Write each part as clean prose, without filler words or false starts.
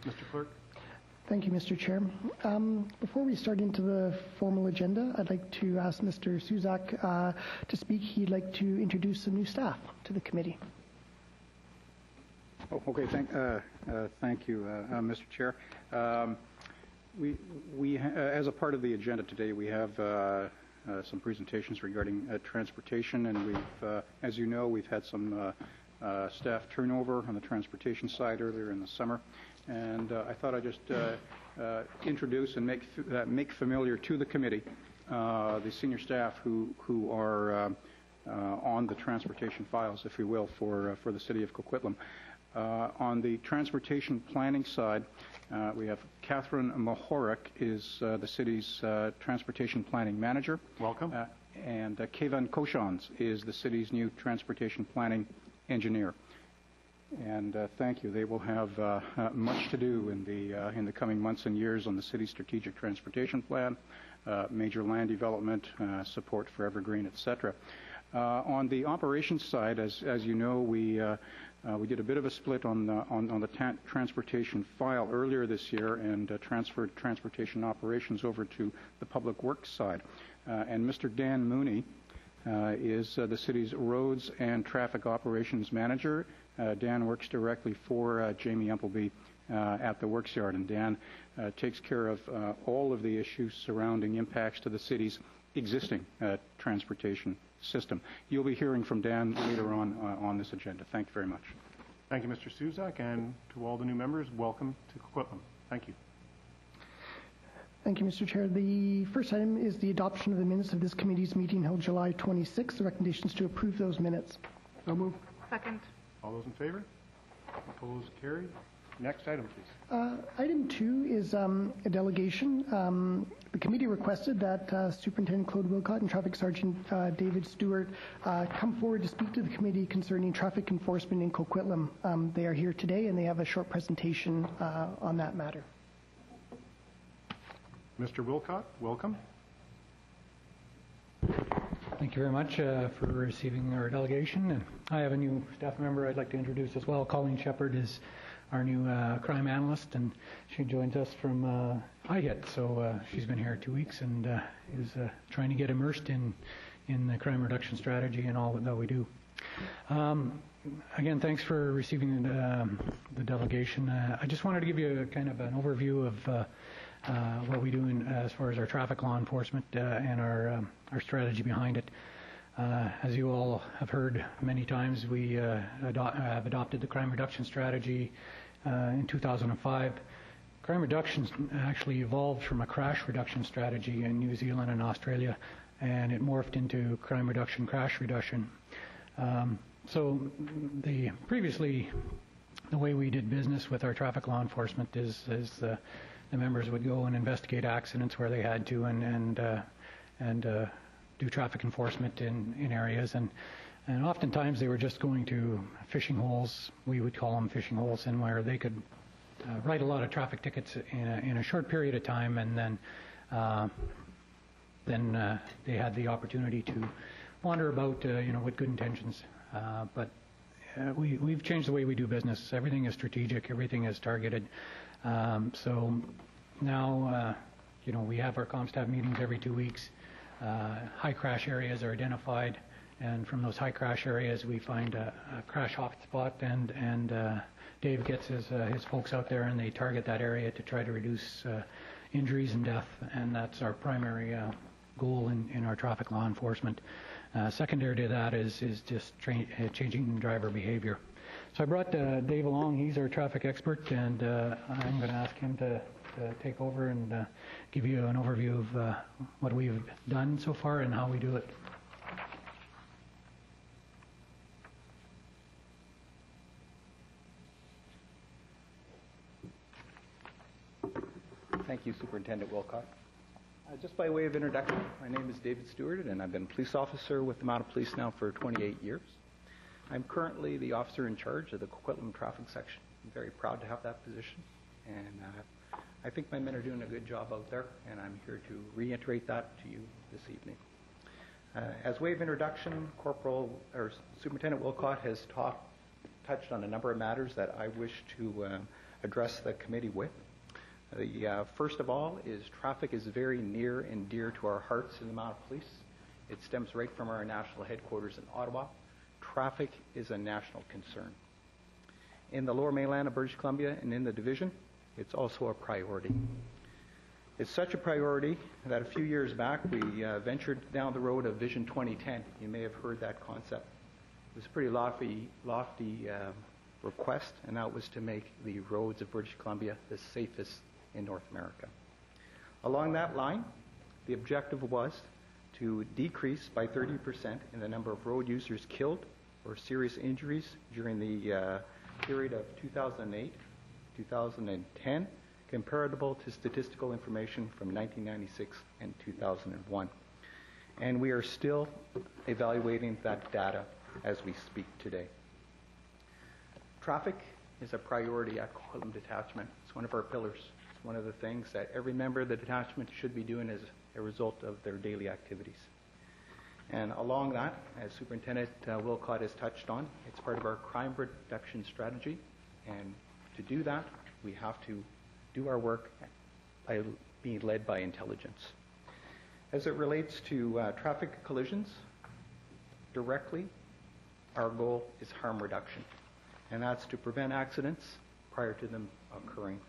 Mr. Clerk. Thank you, Mr. Chair. Before we start into the formal agenda, I'd like to ask Mr. Suzak to speak. He'd like to introduce some new staff to the committee. Oh, okay. Thank you, Mr. Chair. As a part of the agenda today, we have some presentations regarding transportation, and we've, as you know, we've had some staff turnover on the transportation side earlier in the summer, and I thought I'd just introduce and make familiar to the committee the senior staff who are on the transportation files, if you will, for the city of Coquitlam. On the transportation planning side, we have Catherine Mahorek is the city's transportation planning manager. Welcome. And Kevan Koshans is the city's new transportation planning engineer. And thank you. They will have much to do in the coming months and years on the city's strategic transportation plan, major land development, support for Evergreen, etc. On the operations side, as you know, we did a bit of a split on the transportation file earlier this year and transferred transportation operations over to the public works side. And Mr. Dan Mooney is the city's roads and traffic operations manager. Dan works directly for Jamie Umpleby at the works yard, and Dan takes care of all of the issues surrounding impacts to the city's existing transportation system. You'll be hearing from Dan later on this agenda. Thank you very much. Thank you, Mr. Suzak, and to all the new members, welcome to Coquitlam. Thank you. Thank you, Mr. Chair. The first item is the adoption of the minutes of this committee's meeting held July 26th. The recommendations to approve those minutes. So moved. Second. All those in favor? Opposed? Carried. Next item, please. Item 2 is a delegation. The committee requested that Superintendent Claude Wilcott and Traffic Sergeant David Stewart come forward to speak to the committee concerning traffic enforcement in Coquitlam. They are here today, and they have a short presentation on that matter. Mr. Wilcott, welcome. Thank you very much for receiving our delegation. And I have a new staff member I'd like to introduce as well. Colleen Shepard is our new crime analyst, and she joins us from IHIT. So she's been here 2 weeks and is trying to get immersed in the crime reduction strategy and all that we do. Again, thanks for receiving the delegation. I just wanted to give you a kind of an overview of what we do as far as our traffic law enforcement and our strategy behind it. As you all have heard many times, we have adopted the crime reduction strategy in 2005. Crime reduction actually evolved from a crash reduction strategy in New Zealand and Australia, and it morphed into crime reduction, crash reduction. So previously, the way we did business with our traffic law enforcement is the members would go and investigate accidents where they had to and do traffic enforcement in areas, and oftentimes they were just going to fishing holes. We would call them fishing holes, and where they could write a lot of traffic tickets in a short period of time, and then they had the opportunity to wander about, with good intentions. But we've changed the way we do business. Everything is strategic. Everything is targeted. So now, we have our ComStat meetings every 2 weeks. High crash areas are identified, and from those high crash areas, we find a crash hotspot, and Dave gets his folks out there, and they target that area to try to reduce injuries and death, and that's our primary goal in our traffic law enforcement. Secondary to that is just changing driver behavior. So I brought Dave along. He's our traffic expert, and I'm going to ask him to take over and give you an overview of what we've done so far and how we do it. Thank you, Superintendent Wilcott. Just by way of introduction, my name is David Stewart, and I've been a police officer with the Mounted Police now for 28 years. I'm currently the officer in charge of the Coquitlam traffic section. I'm very proud to have that position, and I think my men are doing a good job out there, and I'm here to reiterate that to you this evening. As way of introduction, Superintendent Wilcott has touched on a number of matters that I wish to address the committee with. The first of all is traffic is very near and dear to our hearts in the Mounted Police. It stems right from our national headquarters in Ottawa. Traffic is a national concern. In the Lower Mainland of British Columbia and in the division, it's also a priority. It's such a priority that a few years back we ventured down the road of Vision 2010. You may have heard that concept. It was a pretty lofty request, and that was to make the roads of British Columbia the safest in North America. Along that line, the objective was to decrease by 30% in the number of road users killed or serious injuries during the period of 2008-2010, comparable to statistical information from 1996 and 2001. And we are still evaluating that data as we speak today. Traffic is a priority at Coquitlam Detachment. It's one of our pillars. It's one of the things that every member of the detachment should be doing as a result of their daily activities. And along that, as Superintendent Wilcott has touched on, it's part of our crime reduction strategy. And to do that, we have to do our work by being led by intelligence. As it relates to traffic collisions, directly, our goal is harm reduction. And that's to prevent accidents prior to them occurring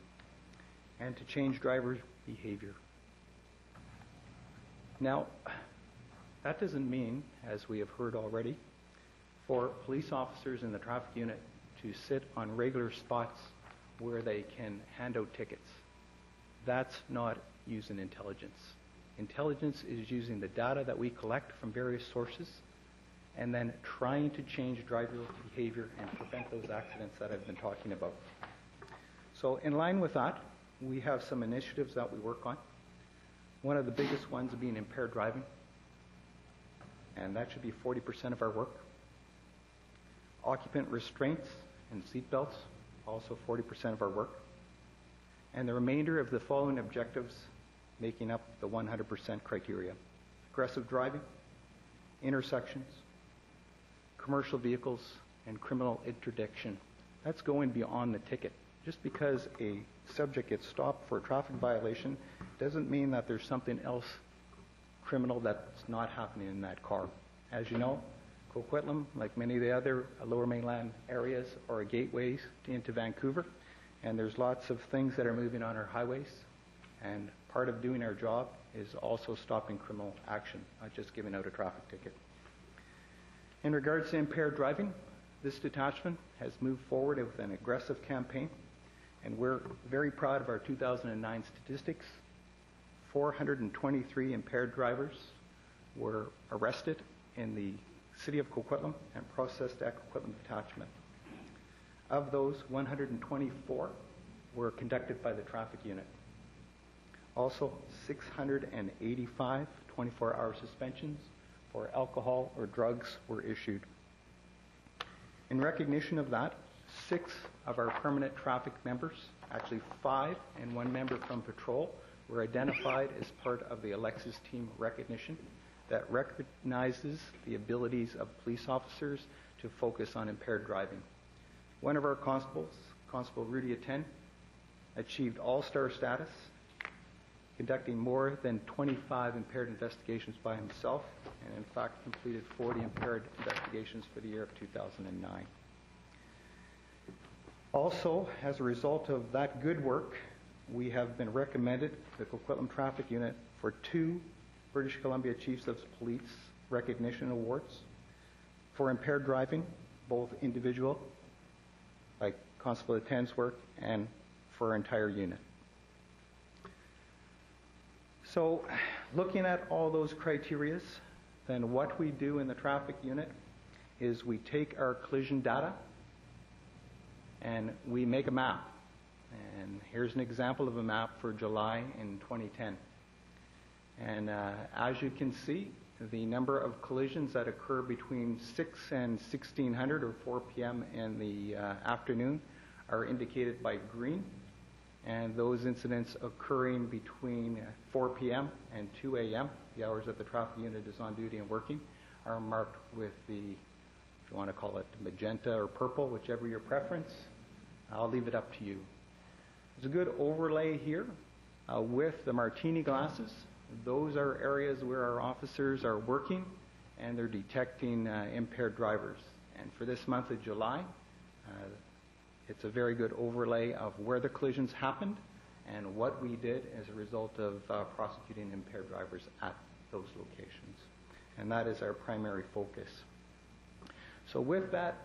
and to change driver behavior. Now, that doesn't mean, as we have heard already, for police officers in the traffic unit to sit on regular spots where they can hand out tickets. That's not using intelligence. Intelligence is using the data that we collect from various sources and then trying to change driver behavior and prevent those accidents that I've been talking about. So in line with that, we have some initiatives that we work on. One of the biggest ones being impaired driving, and that should be 40% of our work. Occupant restraints and seatbelts, also 40% of our work. And the remainder of the following objectives making up the 100% criteria. Aggressive driving, intersections, commercial vehicles, and criminal interdiction. That's going beyond the ticket. Just because a subject gets stopped for a traffic violation doesn't mean that there's something else criminal that's not happening in that car. As you know, Coquitlam, like many of the other Lower Mainland areas, are gateways into Vancouver, and there's lots of things that are moving on our highways, and part of doing our job is also stopping criminal action, not just giving out a traffic ticket. In regards to impaired driving, this detachment has moved forward with an aggressive campaign, and we're very proud of our 2009 statistics. 423 impaired drivers were arrested in the city of Coquitlam and processed at Coquitlam Detachment. Of those, 124 were conducted by the traffic unit. Also, 685 24-hour suspensions for alcohol or drugs were issued. In recognition of that, 6 of our permanent traffic members, actually 5 and 1 member from patrol, were identified as part of the Alexis team recognition that recognizes the abilities of police officers to focus on impaired driving. One of our constables, Constable Rudy Aten, achieved all-star status, conducting more than 25 impaired investigations by himself, and in fact completed 40 impaired investigations for the year of 2009. Also, as a result of that good work, we have been recommended, the Coquitlam Traffic Unit, for 2 British Columbia Chiefs of Police recognition awards for impaired driving, both individual, like Constable Aten's work, and for our entire unit. So, looking at all those criteria, then what we do in the traffic unit is we take our collision data and we make a map. And here's an example of a map for July in 2010. And as you can see, the number of collisions that occur between 6 and 1600 or 4 p.m. in the afternoon are indicated by green. And those incidents occurring between 4 p.m. and 2 a.m., the hours that the traffic unit is on duty and working, are marked with the, if you want to call it magenta or purple, whichever your preference. I'll leave it up to you. There's a good overlay here with the martini glasses. Those are areas where our officers are working and they're detecting impaired drivers. And for this month of July, it's a very good overlay of where the collisions happened and what we did as a result of prosecuting impaired drivers at those locations. And that is our primary focus. So with that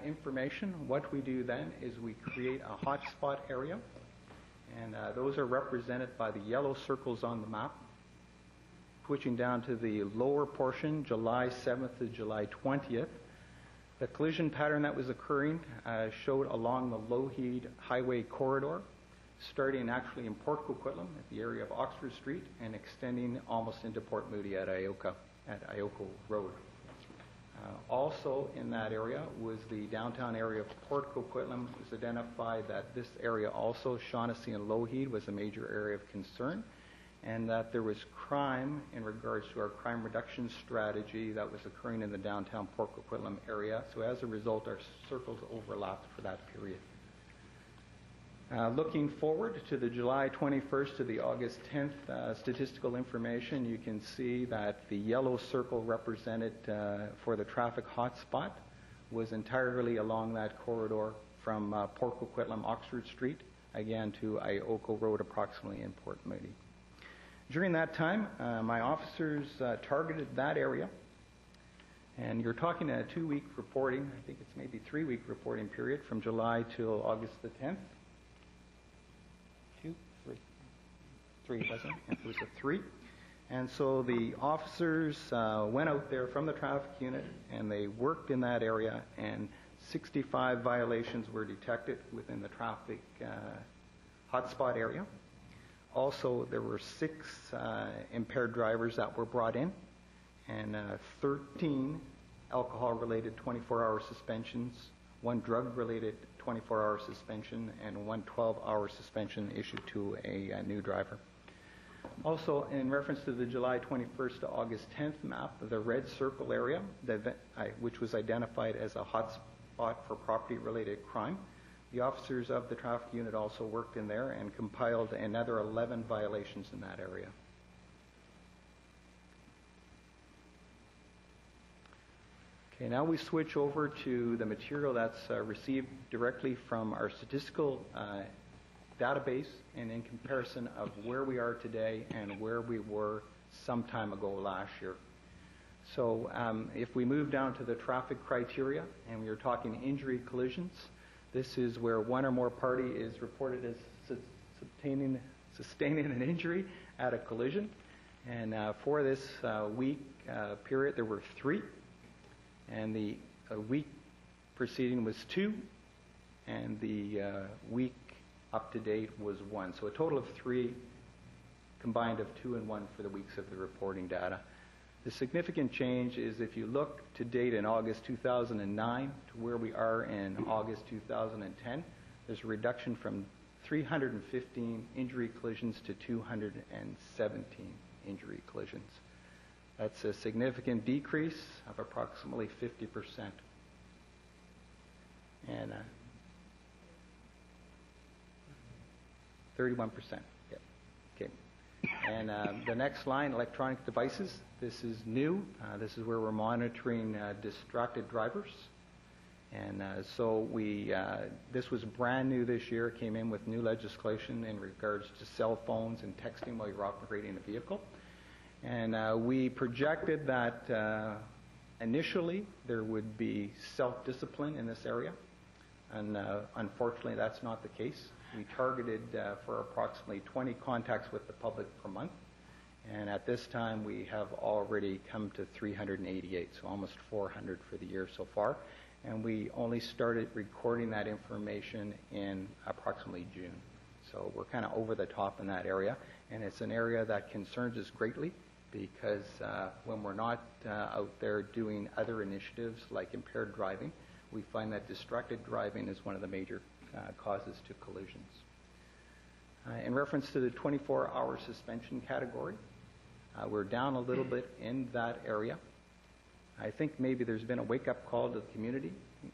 information, what we do then is we create a hotspot area, and those are represented by the yellow circles on the map. Switching down to the lower portion, July 7th to July 20th, the collision pattern that was occurring showed along the Lougheed Highway corridor, starting actually in Port Coquitlam at the area of Oxford Street and extending almost into Port Moody at Ioko Road. Also in that area was the downtown area of Port Coquitlam. It was identified that this area also, Shaughnessy and Lougheed, was a major area of concern, and that there was crime in regards to our crime reduction strategy that was occurring in the downtown Port Coquitlam area. So as a result, our circles overlapped for that period. Looking forward to the July 21st to the August 10th statistical information, you can see that the yellow circle represented for the traffic hotspot was entirely along that corridor from Port Coquitlam, Oxford Street, again to Ioko Road, approximately in Port Moody. During that time, my officers targeted that area, and you're talking a 2-week reporting, I think it's maybe 3-week reporting period from July till August the 10th. 3, wasn't it? It was a 3. And so the officers went out there from the traffic unit and they worked in that area, and 65 violations were detected within the traffic hotspot area. Also, there were 6 impaired drivers that were brought in, and 13 alcohol-related 24-hour suspensions, 1 drug-related 24-hour suspension, and 1 12-hour suspension issued to a new driver. Also, in reference to the July 21st to August 10th map, the red circle area, which was identified as a hotspot for property-related crime, the officers of the traffic unit also worked in there and compiled another 11 violations in that area. Okay, now we switch over to the material that's received directly from our statistical database, and in comparison of where we are today and where we were some time ago last year. So if we move down to the traffic criteria, and we are talking injury collisions, this is where one or more party is reported as sustaining an injury at a collision. And for this week period, there were 3. And the week preceding was 2. And the week up to date was 1. So a total of 3, combined of 2 and 1 for the weeks of the reporting data. The significant change is if you look to date in August 2009 to where we are in August 2010, there's a reduction from 315 injury collisions to 217 injury collisions. That's a significant decrease of approximately 50%. And 31%. Yeah. Okay. And the next line, electronic devices. This is new. This is where we're monitoring distracted drivers. And so this was brand new this year. It came in with new legislation in regards to cell phones and texting while you're operating a vehicle. And we projected that initially there would be self-discipline in this area. And unfortunately, that's not the case. We targeted for approximately 20 contacts with the public per month. And at this time, we have already come to 388, so almost 400 for the year so far. And we only started recording that information in approximately June. So we're kind of over the top in that area. And it's an area that concerns us greatly because when we're not out there doing other initiatives like impaired driving, we find that distracted driving is one of the major causes to collisions. In reference to the 24-hour suspension category, we're down a little bit in that area. I think maybe there's been a wake-up call to the community,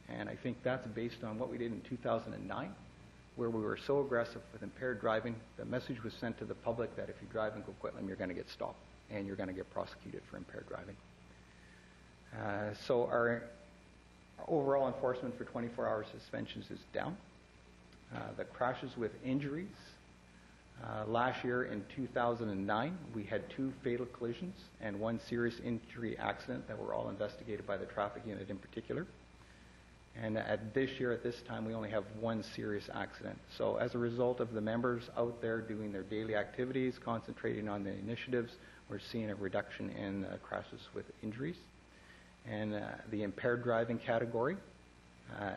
and I think that's based on what we did in 2009, where we were so aggressive with impaired driving, the message was sent to the public that if you drive in Coquitlam, you're going to get stopped and you're going to get prosecuted for impaired driving. So our overall enforcement for 24-hour suspensions is down. The crashes with injuries, last year in 2009, we had 2 fatal collisions and 1 serious injury accident that were all investigated by the traffic unit in particular. And at this year, at this time, we only have 1 serious accident. So as a result of the members out there doing their daily activities, concentrating on the initiatives, we're seeing a reduction in crashes with injuries. And the impaired driving category,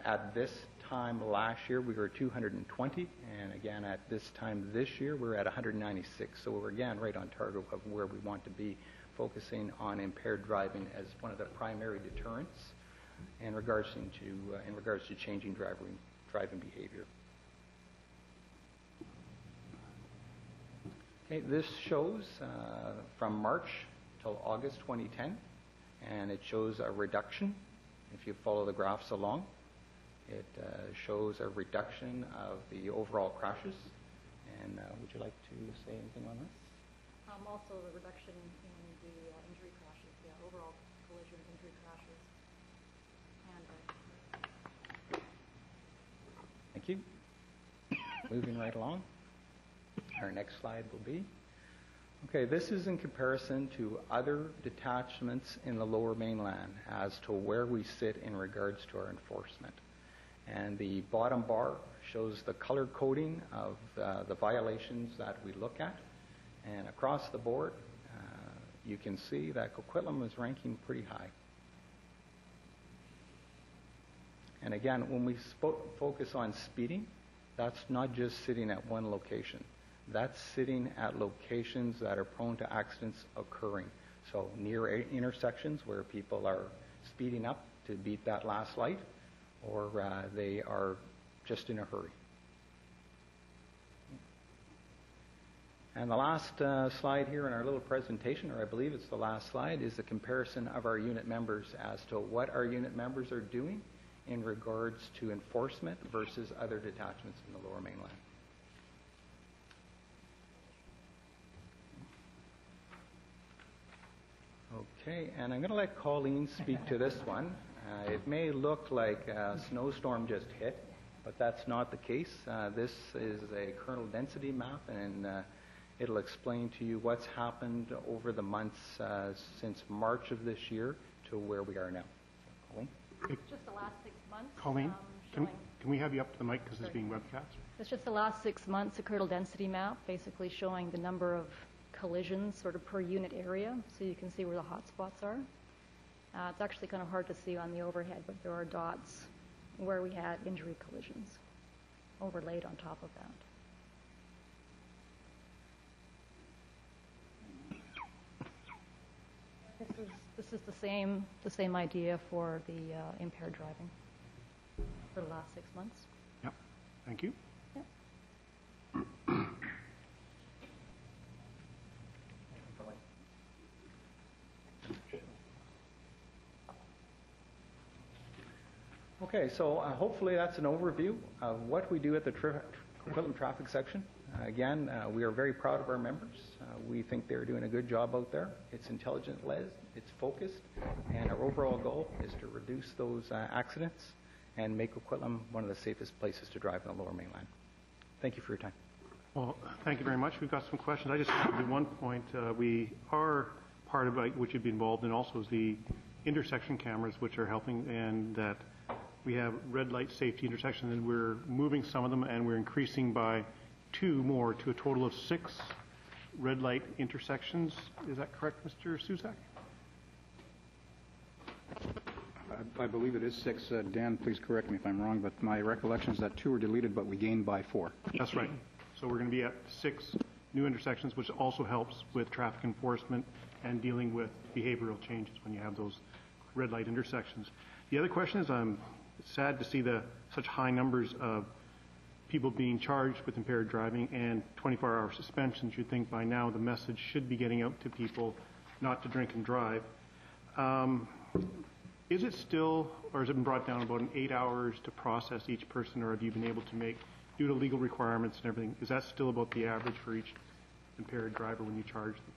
at this time last year, we were 220. And again, at this time this year, we're at 196. So we're again right on target of where we want to be, focusing on impaired driving as one of the primary deterrents in regards to changing driving behavior. Okay, this shows from March till August 2010, and it shows a reduction. If you follow the graphs along, it shows a reduction of the overall crashes. And would you like to say anything on this? Also, the reduction in the injury crashes, overall collision injury crashes. Thank you. Moving right along. Our next slide will be. Okay, this is in comparison to other detachments in the Lower Mainland as to where we sit in regards to our enforcement. And the bottom bar shows the color coding of the violations that we look at. And across the board, you can see that Coquitlam is ranking pretty high. And again, when we focus on speeding, that's not just sitting at one location. That's sitting at locations that are prone to accidents occurring. So near intersections where people are speeding up to beat that last light, or they are just in a hurry. And the last slide here in our little presentation, or I believe it's the last slide, is the comparison of our unit members as to what our unit members are doing in regards to enforcement versus other detachments in the Lower Mainland. Okay, and I'm going to let Colleen speak to this one. It may look like a snowstorm just hit, but that's not the case. This is a kernel density map, and it'll explain to you what's happened over the months since March of this year to where we are now. Colleen? Just the last 6 months. Colleen, can we have you up to the mic because it's being webcast? It's just the last 6 months, a kernel density map, basically showing the number of collisions sort of per unit area, so you can see where the hot spots are. It's actually kind of hard to see on the overhead, but there are dots where we had injury collisions overlaid on top of that. This is the same idea for the impaired driving for the last 6 months. Yep. Thank you. Yep. Okay, so hopefully that's an overview of what we do at the Coquitlam traffic section. Again, we are very proud of our members. We think they're doing a good job out there. It's intelligent-led, it's focused, and our overall goal is to reduce those accidents and make Coquitlam one of the safest places to drive in the Lower Mainland. Thank you for your time. Well, thank you very much. We've got some questions. I just have to do one point. We are part of which you'd be involved in also is the intersection cameras, which are helping, and that we have red light safety intersections, and we're moving some of them, and we're increasing by 2 more to a total of 6 red light intersections. Is that correct, Mr. Susak? I believe it is 6. Dan, please correct me if I'm wrong, but my recollection is that 2 were deleted, but we gained by 4. That's right. So we're going to be at 6 new intersections, which also helps with traffic enforcement and dealing with behavioral changes when you have those red light intersections. The other question is, I'm sad to see such high numbers of people being charged with impaired driving and 24-hour suspensions. You'd think by now the message should be getting out to people not to drink and drive. Is it still, or has it been brought down about 8 hours to process each person, or have you been able to make due to legal requirements and everything, is that still about the average for each impaired driver when you charge them?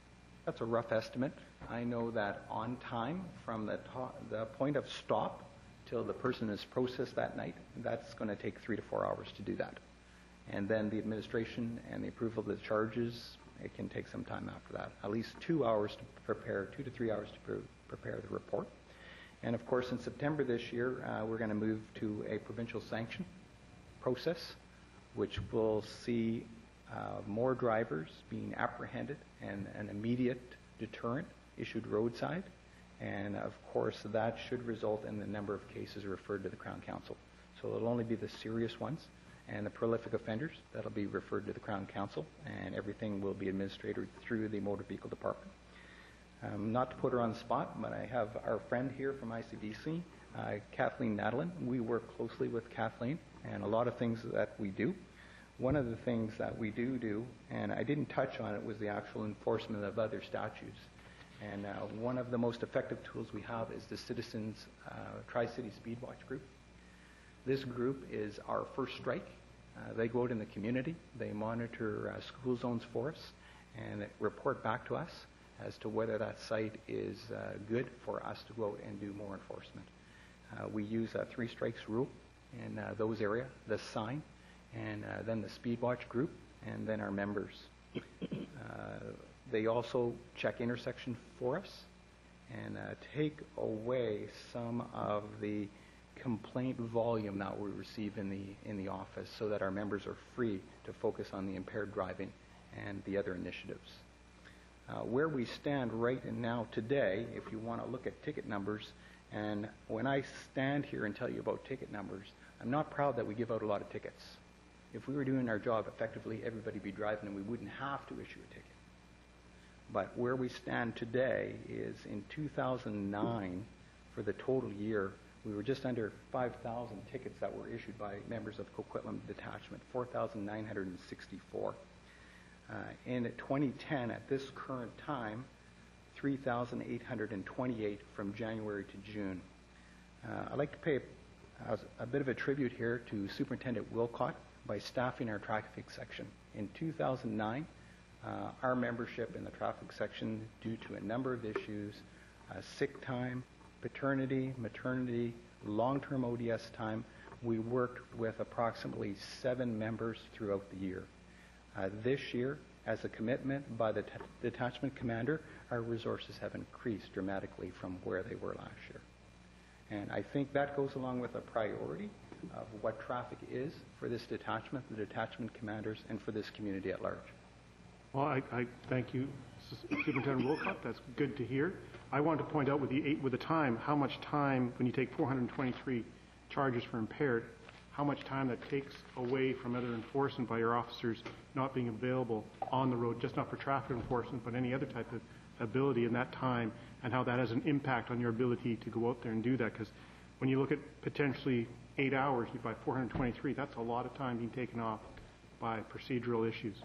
That's a rough estimate. I know that on time from the point of stop till the person is processed that night, that's going to take 3 to 4 hours to do that. And then the administration and the approval of the charges, it can take some time after that. At least 2 hours to prepare, 2 to 3 hours to prepare the report. And of course, in September this year, we're going to move to a provincial sanction process, which will see more drivers being apprehended and an immediate deterrent issued roadside. And of course, that should result in the number of cases referred to the Crown Council. So it'll only be the serious ones and the prolific offenders that'll be referred to the Crown Council, and everything will be administered through the Motor Vehicle Department. Not to put her on the spot, but I have our friend here from ICBC, Kathleen Nadlin. We work closely with Kathleen and a lot of things that we do. One of the things that we do, and I didn't touch on it, was the actual enforcement of other statutes. And one of the most effective tools we have is the Citizens Tri-City Speed Watch group. This group is our first strike. They go out in the community, they monitor school zones for us, and report back to us as to whether that site is good for us to go out and do more enforcement. We use a 3 strikes rule in those areas, the sign, and then the Speed Watch group, and then our members. They also check intersections for us and take away some of the complaint volume that we receive in the office, so that our members are free to focus on the impaired driving and the other initiatives. Where we stand right now today, if you want to look at ticket numbers, and when I stand here and tell you about ticket numbers, I'm not proud that we give out a lot of tickets. If we were doing our job effectively, everybody would be driving and we wouldn't have to issue a ticket. But where we stand today is in 2009, for the total year, we were just under 5,000 tickets that were issued by members of Coquitlam Detachment, 4,964. In 2010, at this current time, 3,828 from January to June. I'd like to pay a bit of a tribute here to Superintendent Wilcott by staffing our traffic section. In 2009, our membership in the traffic section, due to a number of issues, sick time, paternity, maternity, long-term ODS time, we worked with approximately 7 members throughout the year. This year, as a commitment by the detachment commander, our resources have increased dramatically from where they were last year. And I think that goes along with a priority of what traffic is for this detachment, the detachment commanders, and for this community at large. Well, I thank you, Superintendent Wilcott. That's good to hear. I want to point out with the time, how much time, when you take 423 charges for impaired, how much time that takes away from other enforcement by your officers not being available on the road, just not for traffic enforcement, but any other type of ability in that time, and how that has an impact on your ability to go out there and do that. Because when you look at potentially 8 hours by 423, that's a lot of time being taken off by procedural issues.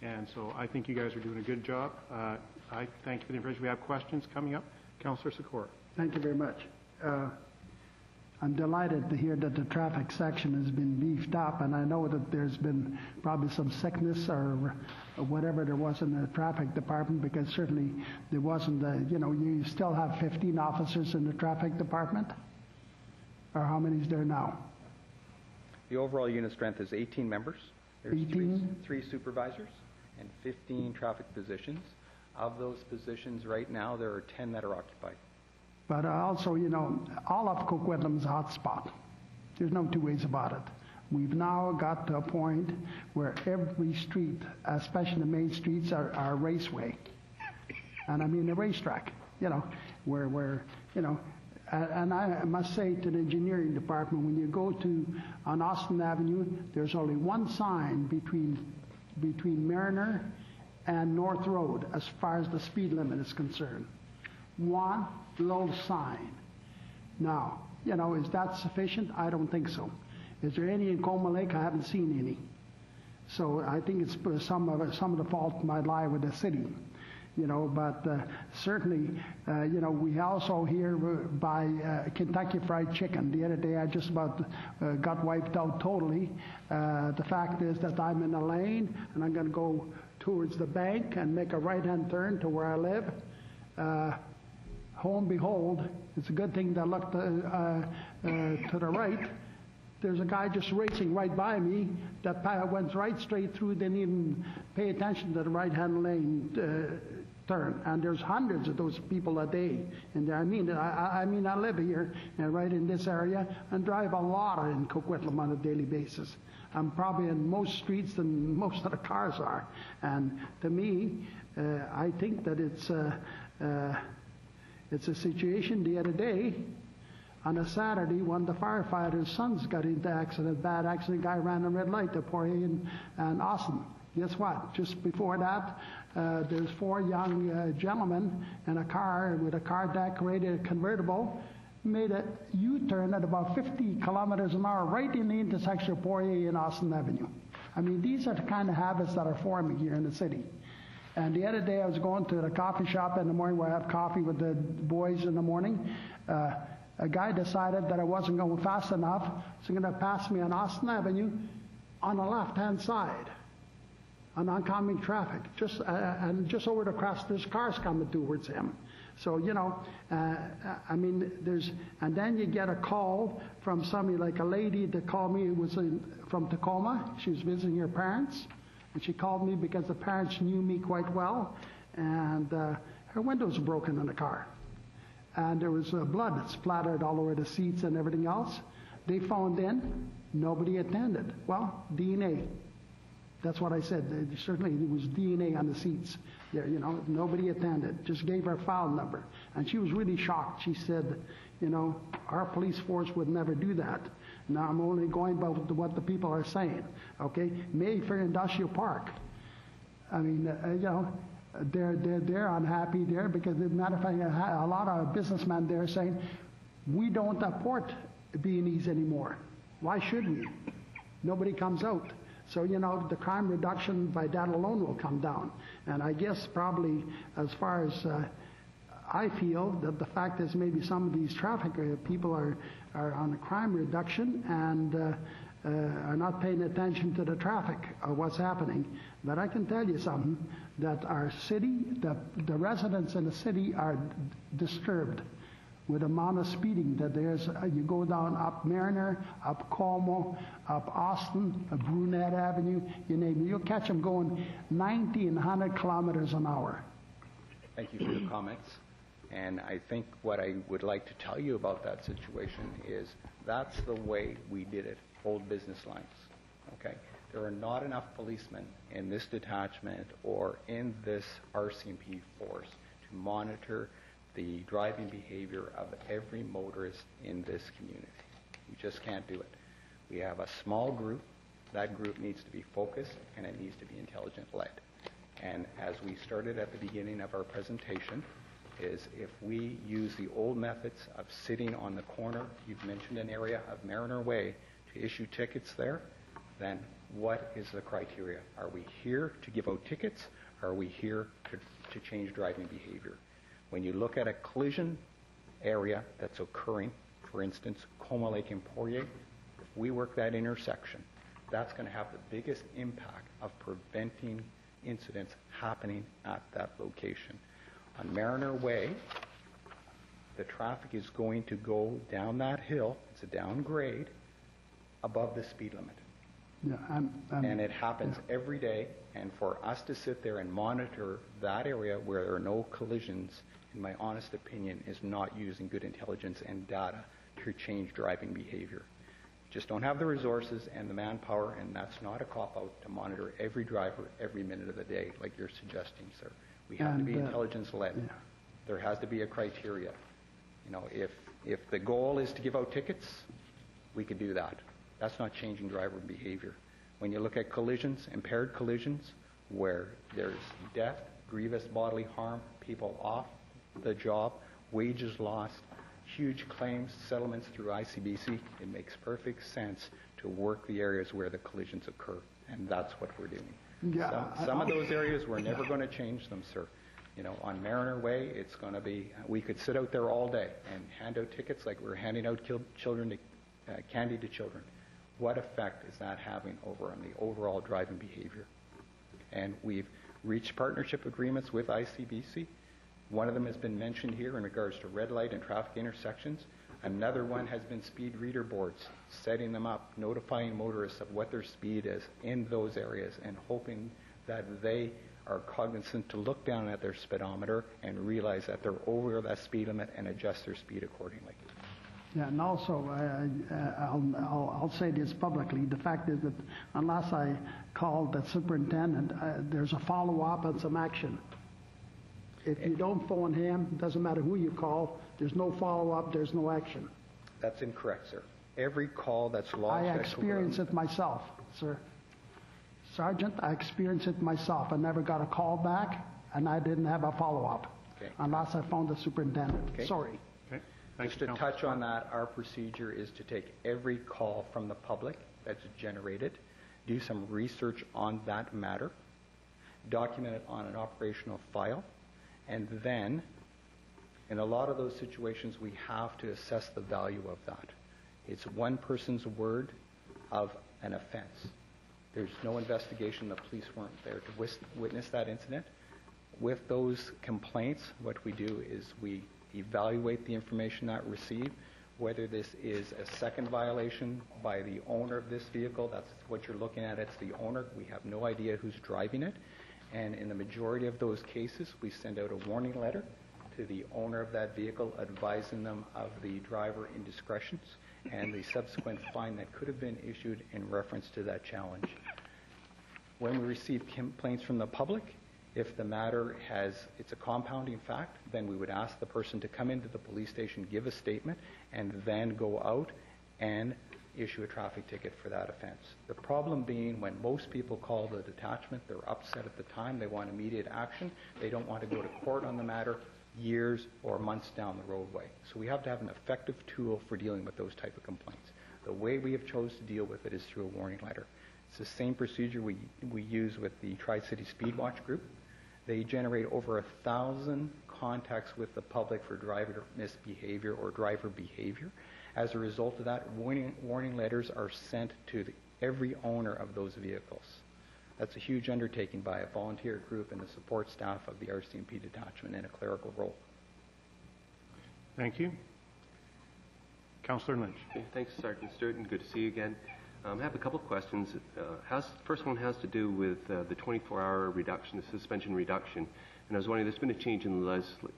And so I think you guys are doing a good job. I thank you for the information. We have questions coming up. Councillor Sikora. Thank you very much. I'm delighted to hear that the traffic section has been beefed up, and I know that there's been probably some sickness or whatever there was in the traffic department, because certainly there wasn't, you still have 15 officers in the traffic department? Or how many is there now? The overall unit strength is 18 members. There's 18? three supervisors and 15 traffic positions. Of those positions right now, there are 10 that are occupied. But also, all of Coquitlam's a hot spot. There's no two ways about it. We've now got to a point where every street, especially the main streets, are a raceway. And I mean a racetrack, where and I must say to the engineering department, when you go on Austin Avenue, there's only one sign between Mariner and North Road as far as the speed limit is concerned. One little sign. Now, is that sufficient? I don't think so. Is there any in Coma Lake? I haven't seen any. So I think it's some of the fault might lie with the city. but certainly, we also here buy Kentucky Fried Chicken. The other day I just about got wiped out totally. The fact is that I'm in a lane and I'm going to go towards the bank and make a right-hand turn to where I live. Lo and behold, it's a good thing that I looked to the right. There's a guy just racing right by me that went right straight through, didn't even pay attention to the right-hand lane turn. And there's hundreds of those people a day in there. I mean, I live here right in this area and drive a lot in Coquitlam on a daily basis. I'm probably in most streets than most of the cars are. And to me, I think that it's a situation the other day. On a Saturday, one of the firefighters' sons got into bad accident. Guy ran a red light to Poirier and Austin. Guess what? Just before that, there's 4 young gentlemen in a car with a car decorated convertible, made a U-turn at about 50 kilometers an hour right in the intersection of Poirier and Austin Avenue. I mean, these are the kind of habits that are forming here in the city. And the other day, I was going to the coffee shop in the morning where I have coffee with the boys in the morning. A guy decided that I wasn't going fast enough, so he's going to pass me on Austin Avenue on the left-hand side, on oncoming traffic. And just over the cross, there's cars coming towards him. So, I mean, and then you get a call from somebody, like a lady that called me, who was from Tacoma. She was visiting her parents, and she called me because the parents knew me quite well, and her windows were broken in the car. And there was blood splattered all over the seats and everything else. They phoned in. Nobody attended. Well, DNA. That's what I said. Certainly there was DNA on the seats. There, nobody attended. Just gave her file number. And she was really shocked. She said, our police force would never do that. Now I'm only going by what the people are saying. Okay? Mayfair Industrial Park. I mean, they're unhappy there because, as a matter of fact, a lot of businessmen there are saying, we don't support B&Es anymore. Why should we? Nobody comes out. So, the crime reduction by that alone will come down. And I guess probably as far as I feel that the fact is maybe some of these traffic people are on the crime reduction and are not paying attention to the traffic or what's happening. But I can tell you something, that our city, the residents in the city are disturbed with the amount of speeding that there's. You go down up Mariner, up Como, up Austin, up Brunette Avenue, you name it. You'll catch them going 90 and 100 kilometers an hour. Thank you for your comments. And I think what I would like to tell you about that situation is that's the way we did it, old business lines, okay? There are not enough policemen in this detachment or in this RCMP force to monitor the driving behavior of every motorist in this community. We just can't do it. We have a small group. That group needs to be focused and it needs to be intelligent-led. And as we started at the beginning of our presentation, is if we use the old methods of sitting on the corner, you've mentioned an area of Mariner Way, to issue tickets there, then what is the criteria? Are we here to give out tickets? Or are we here to change driving behavior? When you look at a collision area that's occurring, for instance, Como Lake and Poirier, if we work that intersection, that's going to have the biggest impact of preventing incidents happening at that location. On Mariner Way, the traffic is going to go down that hill, it's a downgrade, above the speed limit. Yeah, and it happens every day, and for us to sit there and monitor that area where there are no collisions, in my honest opinion, is not using good intelligence and data to change driving behavior. Just don't have the resources and the manpower, and that's not a cop-out to monitor every driver every minute of the day, like you're suggesting, sir. We have to be intelligence-led. Yeah. There has to be a criteria. If the goal is to give out tickets, we could do that. That's not changing driver behavior. When you look at collisions, impaired collisions, where there's death, grievous bodily harm, people off the job, wages lost, huge claims, settlements through ICBC, it makes perfect sense to work the areas where the collisions occur, and that's what we're doing. Yeah, some of those areas, we're never going to change them, sir. On Mariner Way, it's going to be, we could sit out there all day and hand out tickets like we're handing out candy to children. What effect is that having over on the overall driving behavior? And we've reached partnership agreements with ICBC. One of them has been mentioned here in regards to red light and traffic intersections. Another one has been speed reader boards, setting them up, notifying motorists of what their speed is in those areas, and hoping that they are cognizant to look down at their speedometer and realize that they're over that speed limit and adjust their speed accordingly. Yeah, and also, I'll say this publicly. The fact is that unless I call the superintendent, there's a follow-up and some action. If you don't phone him, it doesn't matter who you call, there's no follow-up, there's no action. That's incorrect, sir. Every call that's lodged... I experienced it myself, sir. Sergeant, I experienced it myself. I never got a call back, and I didn't have a follow-up, unless I phoned the superintendent. Okay. Sorry. Okay. Thanks, Just to touch on that, our procedure is to take every call from the public that's generated, do some research on that matter, document it on an operational file, and then, in a lot of those situations, we have to assess the value of that. It's one person's word of an offense. There's no investigation. The police weren't there to witness that incident. With those complaints, what we do is we evaluate the information that received, whether this is a second violation by the owner of this vehicle. That's what you're looking at. It's the owner. We have no idea who's driving it. And in the majority of those cases, we send out a warning letter to the owner of that vehicle advising them of the driver indiscretions and the subsequent fine that could have been issued in reference to that challenge. When we receive complaints from the public, if the matter it's a compounding fact, then we would ask the person to come into the police station, give a statement, and then go out and issue a traffic ticket for that offense. The problem being when most people call the detachment, they're upset at the time, they want immediate action, they don't want to go to court on the matter years or months down the roadway. So we have to have an effective tool for dealing with those type of complaints. The way we have chose to deal with it is through a warning letter. It's the same procedure we use with the Tri-City Speed Watch group. They generate over 1,000 contacts with the public for driver misbehavior or driver behavior. As a result of that, warning letters are sent to every owner of those vehicles. That's a huge undertaking by a volunteer group and the support staff of the RCMP detachment in a clerical role. Thank you. Councillor Lynch. Thanks, Sergeant Stewart, and good to see you again. I have a couple of questions. First one has to do with the 24-hour reduction, the suspension reduction. And I was wondering, there's been a change in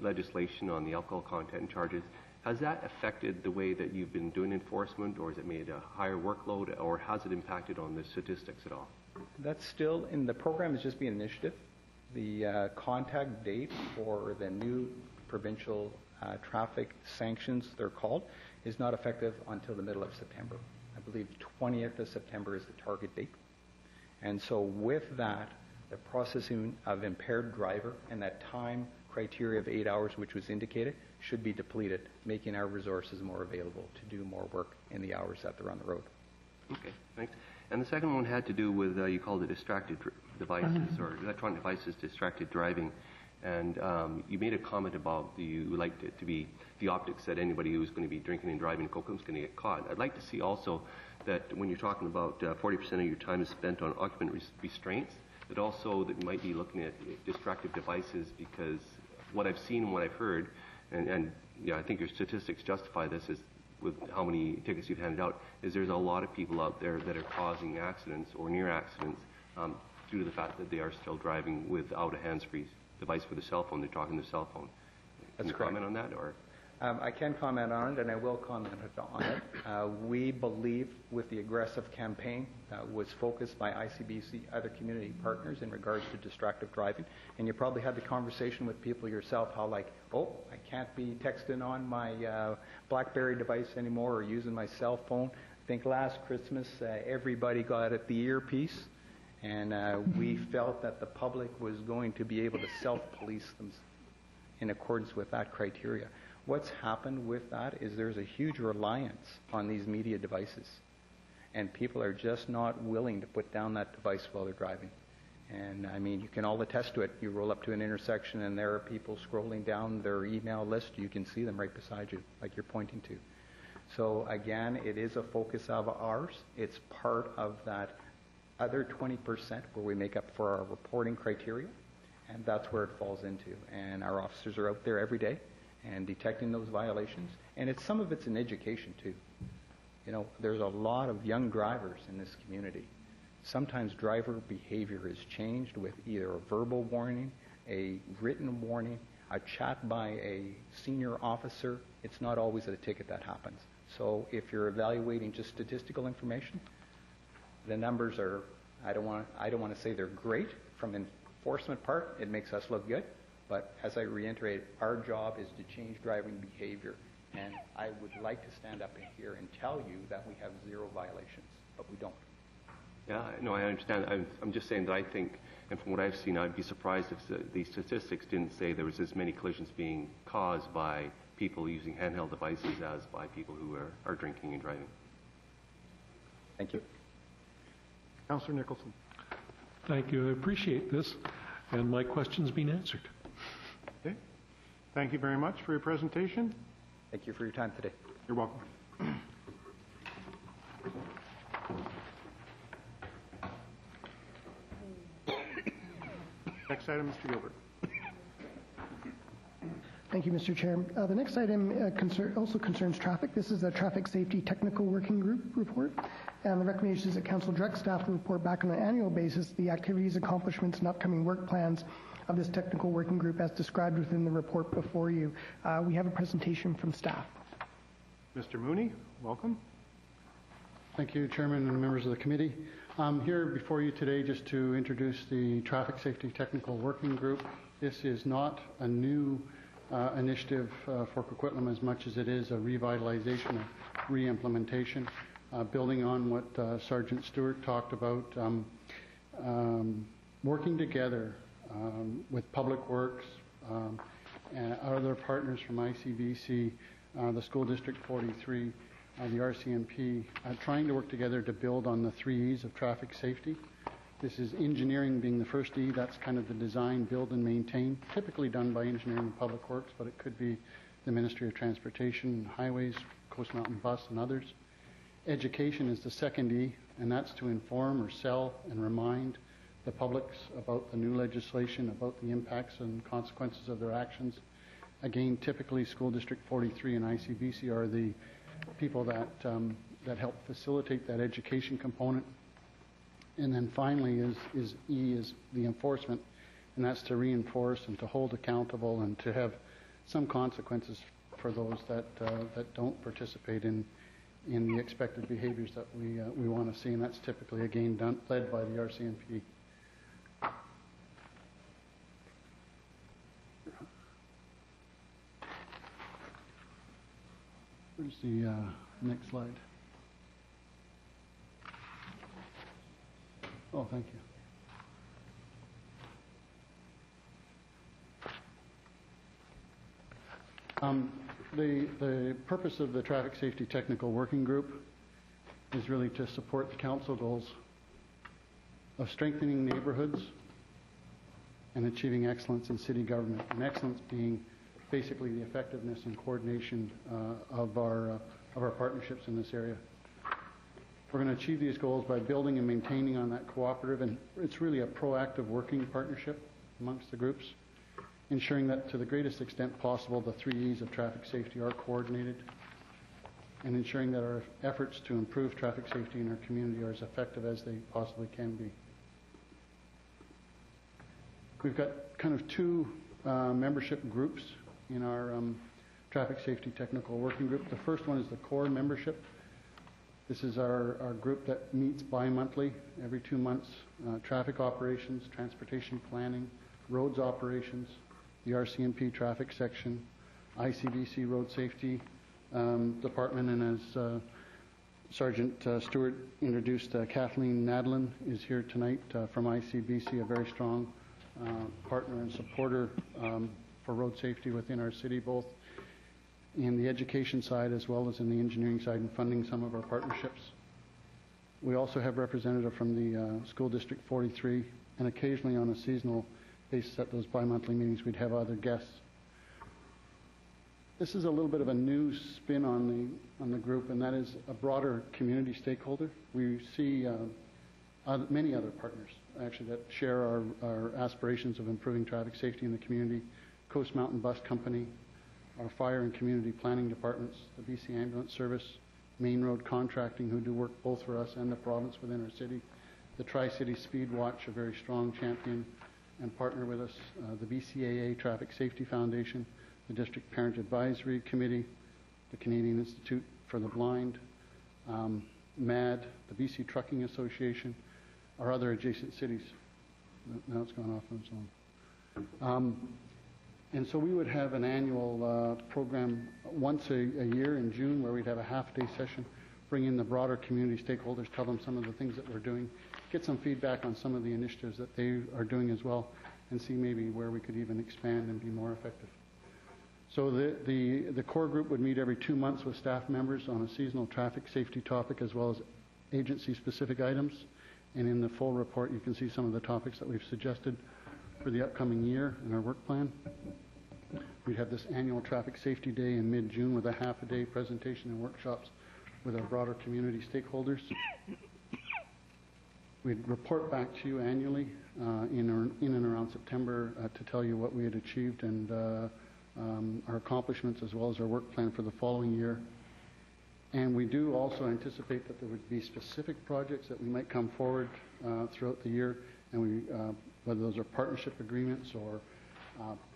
legislation on the alcohol content charges. Has that affected the way that you've been doing enforcement, or has it made a higher workload, or has it impacted on the statistics at all? That's still in the program. Is just being an initiative. The contact date for the new provincial traffic sanctions, they're called, is not effective until the middle of September. I believe 20th of September is the target date. And so with that, the processing of impaired driver and that time criteria of 8 hours, which was indicated, should be depleted, making our resources more available to do more work in the hours that they're on the road. Okay, thanks. And the second one had to do with, you called it distracted devices, or electronic devices distracted driving. And you made a comment about you liked it to be the optics that anybody who's going to be drinking and driving in Coquitlam is going to get caught. I'd like to see also that when you're talking about 40% of your time is spent on occupant restraints, that also that you might be looking at distractive devices, because what I've seen and what I've heard, and yeah, I think your statistics justify this, is with how many tickets you've handed out, is there's a lot of people out there that are causing accidents or near accidents due to the fact that they are still driving without a hands-free device for the cell phone. They're talking their cell phone. Can you comment on that, or? I can comment on it, and I will comment on it. We believe with the aggressive campaign that was focused by ICBC, other community partners in regards to distracted driving, and you probably had the conversation with people yourself, how like, oh, I can't be texting on my BlackBerry device anymore or using my cell phone. I think last Christmas everybody got at the earpiece, and we felt that the public was going to be able to self-police them in accordance with that criteria. What's happened with that is there's a huge reliance on these media devices, and people are just not willing to put down that device while they're driving. And I mean, you can all attest to it. You roll up to an intersection and there are people scrolling down their email list. You can see them right beside you, like you're pointing to. So again, it is a focus of ours. It's part of that other 20% where we make up for our reporting criteria, and that's where it falls into. And our officers are out there every day and detecting those violations. And some of it's in education too. You know, there's a lot of young drivers in this community. Sometimes driver behavior is changed with either a verbal warning, a written warning, a chat by a senior officer. It's not always a ticket that happens. So if you're evaluating just statistical information, the numbers are, I don't want to say they're great from enforcement part. It makes us look good. But as I reiterate, our job is to change driving behavior. And I would like to stand up in here and tell you that we have 0 violations, but we don't. Yeah, no, I understand. I'm just saying that I think, and from what I've seen, I'd be surprised if the statistics didn't say there was as many collisions being caused by people using handheld devices as by people who are drinking and driving. Thank you. Councillor Nicholson. Thank you. I appreciate this, and my question's been answered. Okay. Thank you very much for your presentation. Thank you for your time today. You're welcome. Next item, Mr. Gilbert. Thank you, Mr. Chair. The next item also concerns traffic. This is a Traffic Safety Technical Working Group report, and the recommendation is that Council direct staff to report back on an annual basis the activities, accomplishments, and upcoming work plans of this technical working group as described within the report before you. We have a presentation from staff. Mr. Mooney, welcome. Thank you, Chairman and members of the committee. I'm here before you today just to introduce the Traffic Safety Technical Working Group. This is not a new initiative for Coquitlam as much as it is a revitalization, a re-implementation, building on what Sergeant Stewart talked about, working together with Public Works and other partners from ICBC, the School District 43, the RCMP, trying to work together to build on the 3 E's of traffic safety. This is engineering being the first E. That's kind of the design, build, and maintain, typically done by engineering and public works, but it could be the Ministry of Transportation, highways, Coast Mountain Bus, and others. Education is the second E, and that's to inform or sell and remind the publics about the new legislation, about the impacts and consequences of their actions. Again, typically School District 43 and ICBC are the people that help facilitate that education component. And then finally is E is the enforcement, and that's to reinforce and to hold accountable and to have some consequences for those that don't participate in the expected behaviors that we want to see, and that's typically again led by the RCMP. Where's the next slide? Oh, thank you. The purpose of the Traffic Safety Technical Working Group is really to support the council goals of strengthening neighborhoods and achieving excellence in city government, and excellence being basically the effectiveness and coordination of our partnerships in this area. We're going to achieve these goals by building and maintaining on that cooperative, and it's really a proactive working partnership amongst the groups, ensuring that to the greatest extent possible the 3 E's of traffic safety are coordinated, and ensuring that our efforts to improve traffic safety in our community are as effective as they possibly can be. We've got kind of 2 membership groups in our Traffic Safety Technical Working Group. The first one is the core membership. This is our group that meets bi-monthly, every 2 months. Traffic operations, transportation planning, roads operations, the RCMP traffic section, ICBC road safety department, and as Sergeant Stewart introduced, Kathleen Nadlin is here tonight from ICBC, a very strong partner and supporter for road safety within our city, both in the education side as well as in the engineering side and funding some of our partnerships. We also have representative from the School District 43 and occasionally on a seasonal basis at those bi-monthly meetings, we'd have other guests. This is a little bit of a new spin on the group, and that is a broader community stakeholder. We see many other partners, actually, that share our aspirations of improving traffic safety in the community. Coast Mountain Bus Company, our fire and community planning departments, the BC Ambulance Service, Main Road Contracting, who do work both for us and the province within our city. The Tri-City Speed Watch, a very strong champion and partner with us. The BCAA Traffic Safety Foundation, the District Parent Advisory Committee, the Canadian Institute for the Blind, MAD, the BC Trucking Association, our other adjacent cities. Now it's gone off on its own. And so we would have an annual program once a year in June where we'd have a half-day session, bring in the broader community stakeholders, tell them some of the things that we're doing, get some feedback on some of the initiatives that they are doing as well, and see maybe where we could even expand and be more effective. So the core group would meet every 2 months with staff members on a seasonal traffic safety topic as well as agency-specific items. And in the full report, you can see some of the topics that we've suggested for the upcoming year in our work plan. We'd have this annual Traffic Safety Day in mid-June with a half-a-day presentation and workshops with our broader community stakeholders. We'd report back to you annually in and around September to tell you what we had achieved and our accomplishments as well as our work plan for the following year. And we do also anticipate that there would be specific projects that we might come forward throughout the year, and whether those are partnership agreements or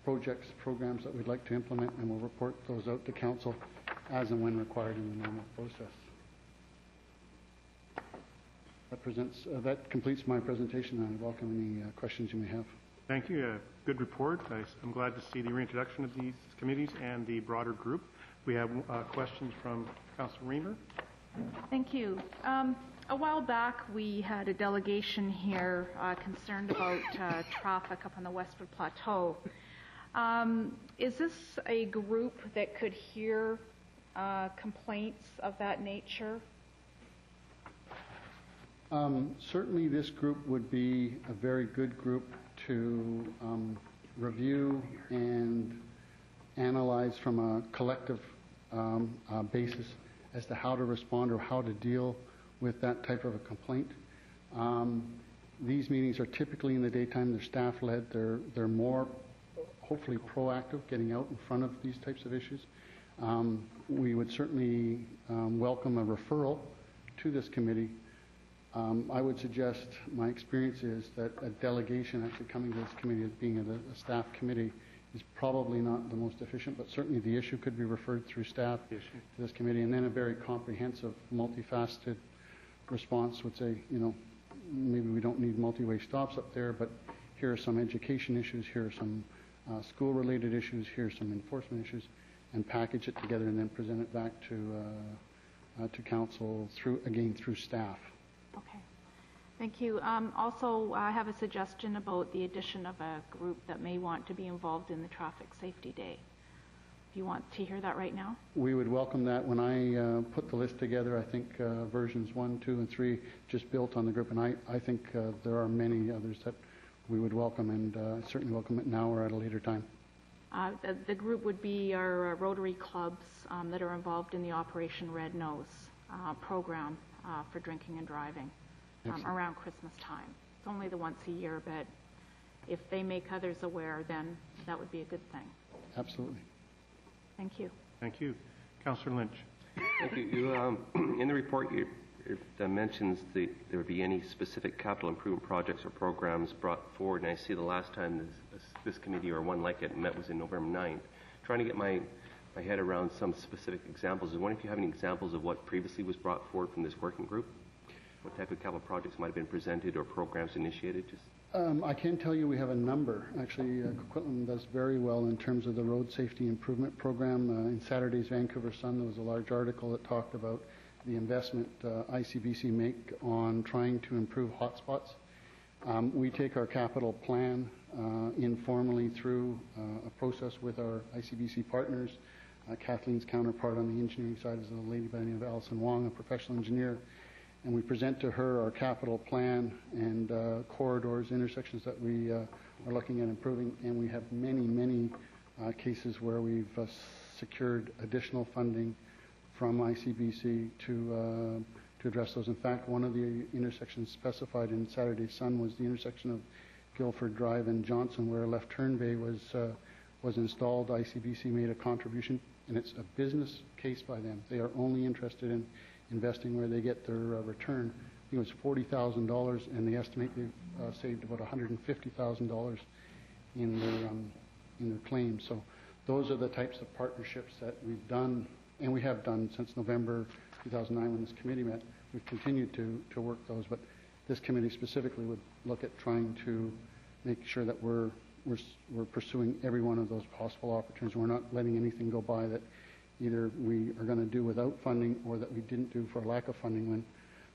projects, programs that we'd like to implement, and we'll report those out to Council as and when required in the normal process. That completes my presentation, and I welcome any questions you may have. Thank you. Good report. I'm glad to see the reintroduction of these committees and the broader group. We have questions from Councilor Reamer. Thank you. A while back, we had a delegation here concerned about traffic up on the Westwood Plateau. Is this a group that could hear complaints of that nature? Certainly this group would be a very good group to review and analyze from a collective basis as to how to respond or how to deal with that type of a complaint. These meetings are typically in the daytime. They're staff-led. They're more, hopefully, proactive, getting out in front of these types of issues. We would certainly welcome a referral to this committee. I would suggest, my experience is that a delegation actually coming to this committee as being a staff committee is probably not the most efficient, but certainly the issue could be referred through staff to this committee, and then a very comprehensive, multifaceted response would say, you know, maybe we don't need multi-way stops up there, but here are some education issues, here are some school-related issues, here are some enforcement issues, and package it together and then present it back to Council through staff. Okay. Thank you. Also, I have a suggestion about the addition of a group that may want to be involved in the Traffic Safety Day. Do you want to hear that right now? We would welcome that. When I put the list together, I think versions 1, 2, and 3 just built on the group, and I think there are many others that we would welcome, and certainly welcome it now or at a later time. The group would be our Rotary clubs that are involved in the Operation Red Nose program for drinking and driving around Christmas time. It's only the once a year, but if they make others aware, then that would be a good thing. Absolutely. Thank you. Thank you. Councillor Lynch. Thank you. In the report, it mentions there would be any specific capital improvement projects or programs brought forward, and I see the last time this committee or one like it met was in November 9th. Trying to get my head around some specific examples. I wonder if you have any examples of what previously was brought forward from this working group? What type of capital projects might have been presented or programs initiated? I can tell you we have a number. Actually, Coquitlam does very well in terms of the road safety improvement program. In Saturday's Vancouver Sun, there was a large article that talked about the investment ICBC make on trying to improve hotspots. We take our capital plan informally through a process with our ICBC partners. Kathleen's counterpart on the engineering side is a lady by the name of Alison Wong, a professional engineer. and we present to her our capital plan and corridors, intersections that we are looking at improving, and we have many cases where we've secured additional funding from ICBC to address those. In fact, one of the intersections specified in Saturday Sun was the intersection of Guilford Drive and Johnson, where a left turn bay was installed. ICBC made a contribution, and it's a business case by them. They are only interested in investing where they get their return. I think it was $40,000, and they estimate they've saved about $150,000 in their claims. So those are the types of partnerships that we've done, and we have done since November 2009 when this committee met. We've continued to work those, but this committee specifically would look at trying to make sure that we're pursuing every one of those possible opportunities. We're not letting anything go by that either we are going to do without funding or that we didn't do for lack of funding when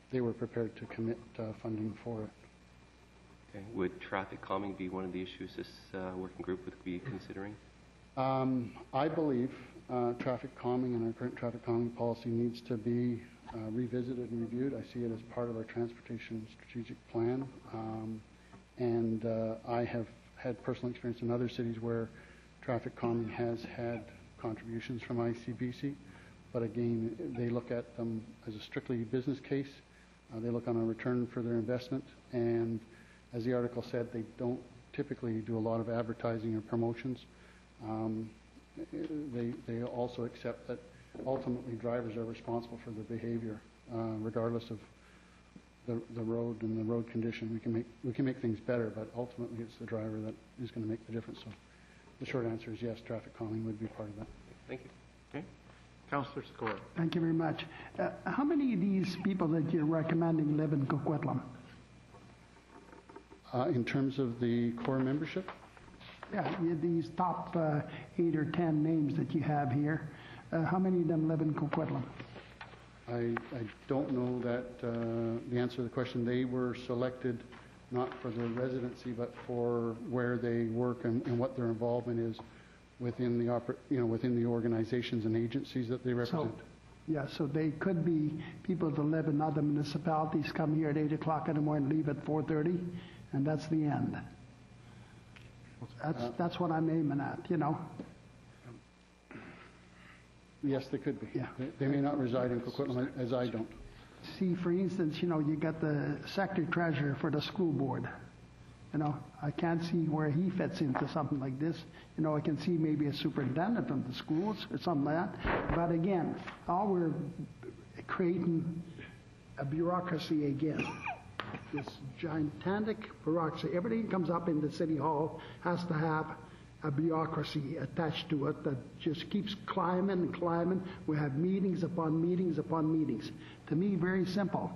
they were prepared to commit funding for it. Okay. Would traffic calming be one of the issues this working group would be considering? I believe traffic calming and our current traffic calming policy needs to be revisited and reviewed. I see it as part of our transportation strategic plan, and I have had personal experience in other cities where traffic calming has had contributions from ICBC, but again, they look at them as a strictly business case. They look on a return for their investment, and as the article said, they don't typically do a lot of advertising or promotions. They also accept that ultimately drivers are responsible for their behavior, regardless of the road and the road condition. We can make things better, but ultimately it's the driver that is going to make the difference. So the short answer is yes, traffic calming would be part of that. Thank you. Okay. Councillor Sikora. Thank you very much. How many of these people that you're recommending live in Coquitlam? In terms of the core membership? Yeah, these top 8 or 10 names that you have here, how many of them live in Coquitlam? I don't know that the answer to the question. They were selected not for their residency, but for where they work and what their involvement is within the within the organizations and agencies that they represent. So they could be people that live in other municipalities, come here at 8 o'clock in the morning, leave at 4:30, and that's the end. That's what I'm aiming at, Yes, they could be. Yeah. They may not reside in Coquitlam, as I don't. See, for instance, you got the sector treasurer for the school board. I can't see where he fits into something like this. I can see maybe a superintendent of the schools or something like that. But again, all we're creating a bureaucracy again. This gigantic bureaucracy. Everything that comes up in the city hall has to have a bureaucracy attached to it that just keeps climbing and climbing. We have meetings upon meetings upon meetings. To me, very simple.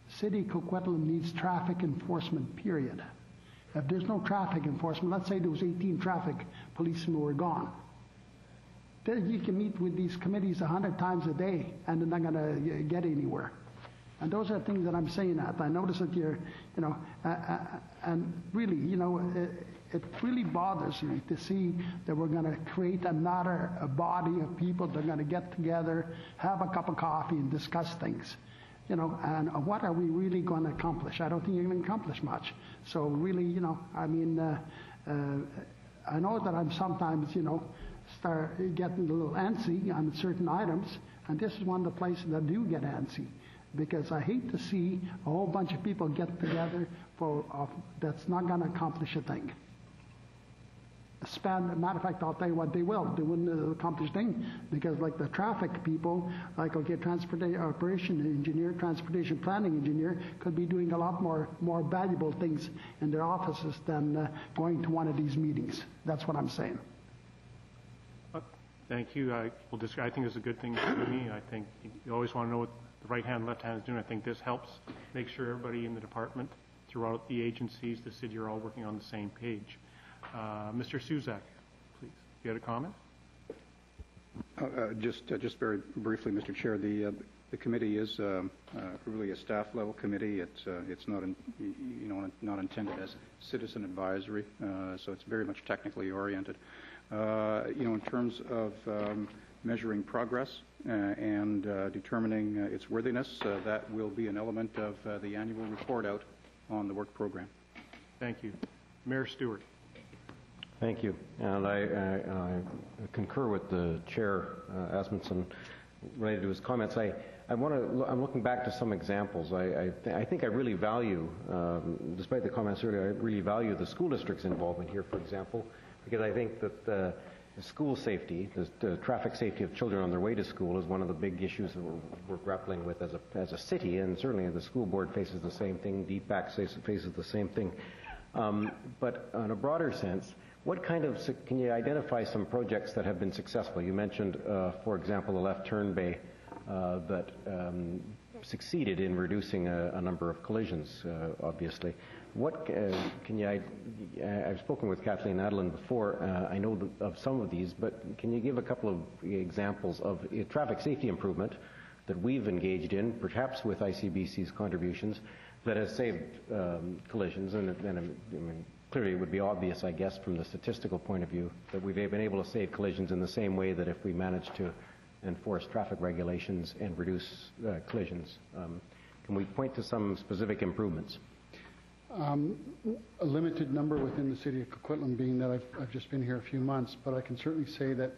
City of Coquitlam needs traffic enforcement, period. If there's no traffic enforcement, let's say there was 18 traffic policemen who were gone. Then you can meet with these committees 100 times a day and they're not going to get anywhere. And those are things that I'm saying that. I notice that you're, and really, it really bothers me to see that we're going to create another body of people that are going to get together, have a cup of coffee and discuss things. And what are we really going to accomplish? I don't think you're going to accomplish much. So really, I know that I'm sometimes, start getting a little antsy on certain items, and this is one of the places that do get antsy. Because I hate to see a whole bunch of people get together that's not going to accomplish a thing. Matter of fact, I'll tell you what they will. They wouldn't accomplish a thing because, like the traffic people, like transportation operation engineer, transportation planning engineer, could be doing a lot more valuable things in their offices than going to one of these meetings. That's what I'm saying. Thank you. I think it's a good thing for me. I think you always want to know what the right hand and left hand is doing. I think this helps make sure everybody in the department, throughout the agencies, the city, are all working on the same page. Mr. Suzak, please. You had a comment? Just very briefly, Mr. Chair. The committee is really a staff-level committee. It's not, not intended as citizen advisory, so it's very much technically oriented. In terms of measuring progress and determining its worthiness, that will be an element of the annual report out on the work program. Thank you. Mayor Stewart. Thank you. And I concur with the Chair, Asmundson, related to his comments. I'm looking back to some examples. I think I really value, despite the comments earlier, I really value the school district's involvement here, for example, because I think that the school safety, the traffic safety of children on their way to school is one of the big issues that we're grappling with as a city, and certainly the school board faces the same thing, DPAC faces the same thing. But on a broader sense, can you identify some projects that have been successful? You mentioned, for example, the left turn bay that succeeded in reducing a number of collisions, obviously. I've spoken with Kathleen Adeline before. I know of some of these, but can you give a couple of examples of traffic safety improvement that we've engaged in, perhaps with ICBC's contributions, that has saved collisions? And clearly it would be obvious, I guess, from the statistical point of view, that we've been able to save collisions in the same way that if we managed to enforce traffic regulations and reduce collisions. Can we point to some specific improvements? A limited number within the city of Coquitlam, being that I've just been here a few months, but I can certainly say that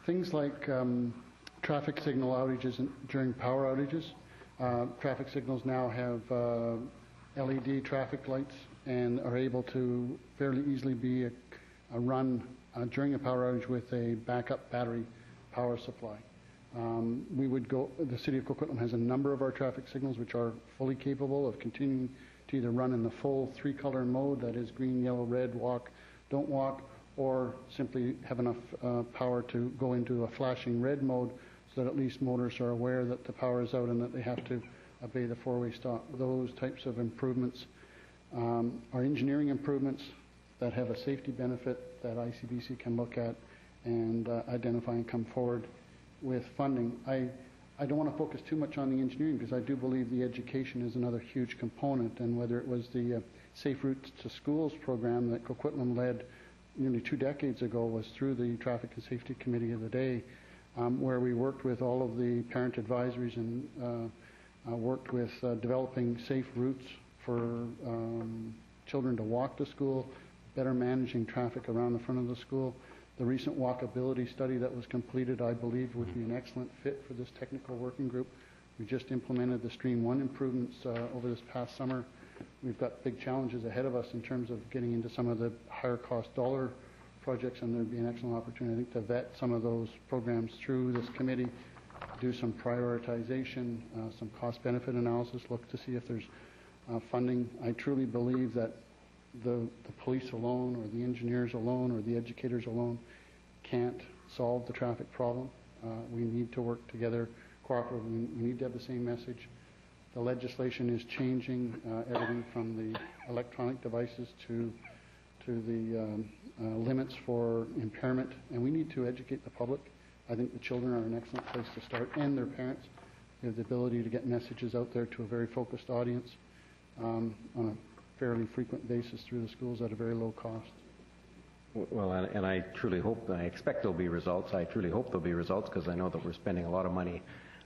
things like traffic signal outages during power outages. Traffic signals now have LED traffic lights and are able to fairly easily be run during a power outage with a backup battery power supply. The city of Coquitlam has a number of our traffic signals which are fully capable of continuing to either run in the full three-color mode, that is green, yellow, red, walk, don't walk, or simply have enough power to go into a flashing red mode so that at least motorists are aware that the power is out and that they have to obey the four-way stop. Those types of improvements are engineering improvements that have a safety benefit that ICBC can look at and identify and come forward with funding. I don't want to focus too much on the engineering because I do believe the education is another huge component, and whether it was the Safe Routes to Schools program that Coquitlam led nearly 2 decades ago was through the Traffic and Safety Committee of the day, where we worked with all of the parent advisories and worked with developing safe routes for children to walk to school, better managing traffic around the front of the school. The recent walkability study that was completed, I believe, would be an excellent fit for this technical working group. We just implemented the Stream 1 improvements over this past summer. We've got big challenges ahead of us in terms of getting into some of the higher cost dollar projects, and there'd be an excellent opportunity, I think, to vet some of those programs through this committee, do some prioritization, some cost-benefit analysis, look to see if there's funding. I truly believe that the police alone or the engineers alone or the educators alone can't solve the traffic problem. We need to work together cooperatively. We need to have the same message. The legislation is changing everything from the electronic devices to the limits for impairment, and we need to educate the public. I think the children are an excellent place to start, and their parents. We have the ability to get messages out there to a very focused audience on a fairly frequent basis through the schools at a very low cost. Well, and I truly hope, I expect there'll be results. I truly hope there'll be results because I know that we're spending a lot of money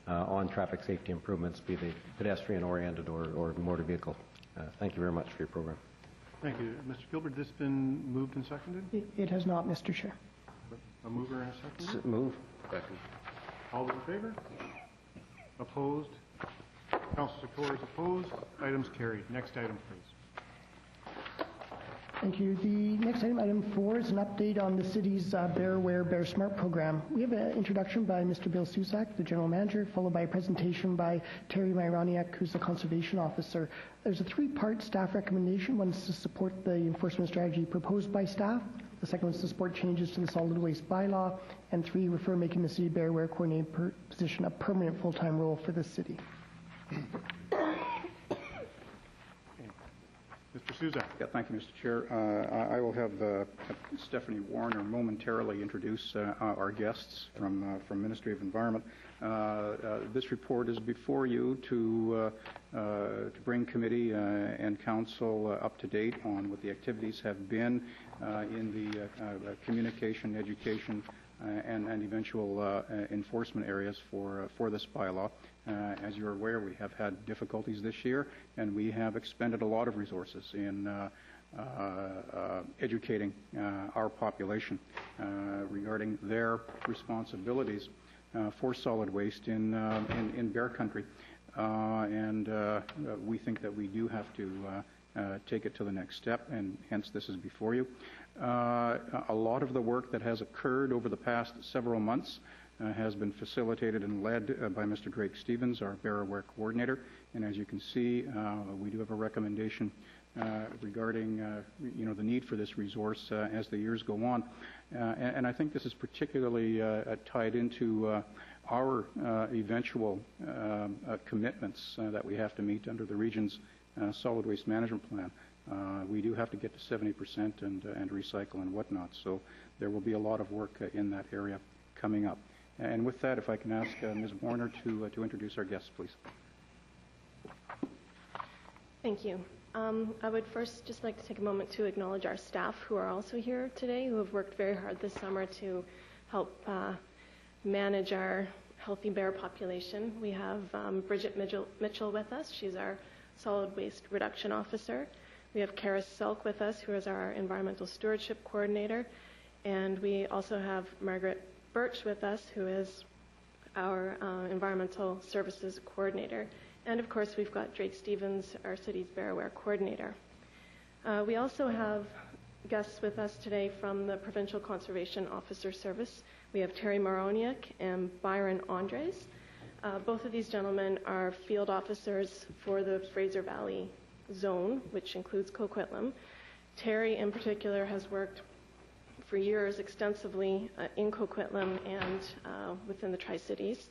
on traffic safety improvements, be they pedestrian-oriented or motor vehicle. Thank you very much for your program. Thank you. Mr. Gilbert, has this been moved and seconded? It has not, Mr. Chair. A mover and a second? Move. Second. All those in favor? Opposed? Councilor Secor is opposed. Items carried. Next item, please. Thank you. The next item, item 4, is an update on the city's Bear Aware, Bear Smart program. We have an introduction by Mr. Bill Susak, the general manager, followed by a presentation by Terry Myroniak, who's the conservation officer. There's a 3-part staff recommendation. One is to support the enforcement strategy proposed by staff. The second one is to support changes to the solid waste bylaw. And 3, refer making the city Bear Aware coordinator position a permanent full-time role for the city. Mr. Souza. Yeah, thank you, Mr. Chair. I will have Stephanie Warner momentarily introduce our guests from Ministry of Environment. This report is before you to bring committee and council up to date on what the activities have been in the communication, education, and eventual enforcement areas for this bylaw. As you're aware, we have had difficulties this year, and we have expended a lot of resources in educating our population regarding their responsibilities for solid waste in Bear Country. And we think that we do have to take it to the next step, and hence this is before you. A lot of the work that has occurred over the past several months has been facilitated and led by Mr. Drake Stevens, our Bear Aware Coordinator. And as you can see, we do have a recommendation regarding the need for this resource as the years go on. And I think this is particularly tied into our eventual commitments that we have to meet under the region's solid waste management plan. We do have to get to 70% and recycle and whatnot. So there will be a lot of work in that area coming up. And with that, if I can ask Ms. Warner to introduce our guests, please. Thank you. I would first just like to take a moment to acknowledge our staff who are also here today, who have worked very hard this summer to help manage our healthy bear population. We have Bridget Mitchell with us. She's our solid waste reduction officer. We have Kara Selk with us, who is our environmental stewardship coordinator. And we also have Margaret Birch with us, who is our environmental services coordinator. And of course, we've got Drake Stevens, our city's Bear Aware coordinator. We also have guests with us today from the Provincial Conservation Officer Service. We have Terry Maroniak and Byron Andres. Both of these gentlemen are field officers for the Fraser Valley zone, which includes Coquitlam. Terry, in particular, has worked for years extensively in Coquitlam and within the Tri-Cities.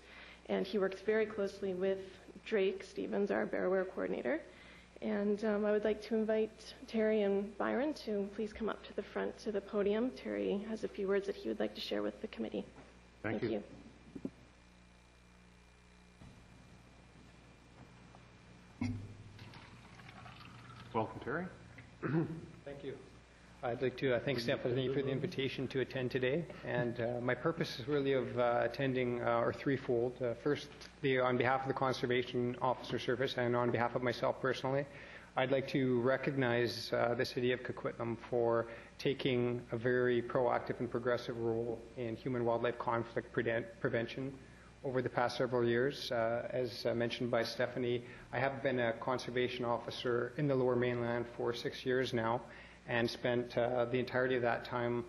And he works very closely with Drake Stevens, our Bear Aware coordinator. And I would like to invite Terry and Byron to please come up to the front to the podium. Terry has a few words that he would like to share with the committee. Thank you. Welcome, Terry. Thank you. I'd like to thank Stephanie for the invitation to attend today. And my purpose is really of attending are threefold. First, on behalf of the Conservation Officer Service and on behalf of myself personally, I'd like to recognize the City of Coquitlam for taking a very proactive and progressive role in human-wildlife conflict prevention over the past several years. As mentioned by Stephanie, I have been a conservation officer in the Lower Mainland for 6 years now, and spent the entirety of that time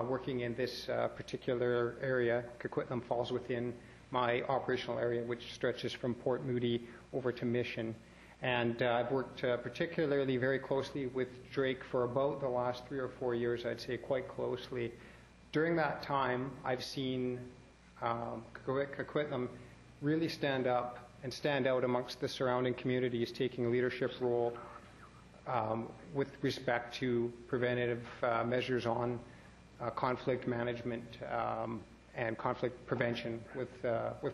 working in this particular area. Coquitlam falls within my operational area, which stretches from Port Moody over to Mission. And I've worked particularly very closely with Drake for about the last 3 or 4 years, I'd say quite closely. During that time, I've seen Coquitlam really stand up and stand out amongst the surrounding communities, taking a leadership role with respect to preventative measures on conflict management and conflict prevention with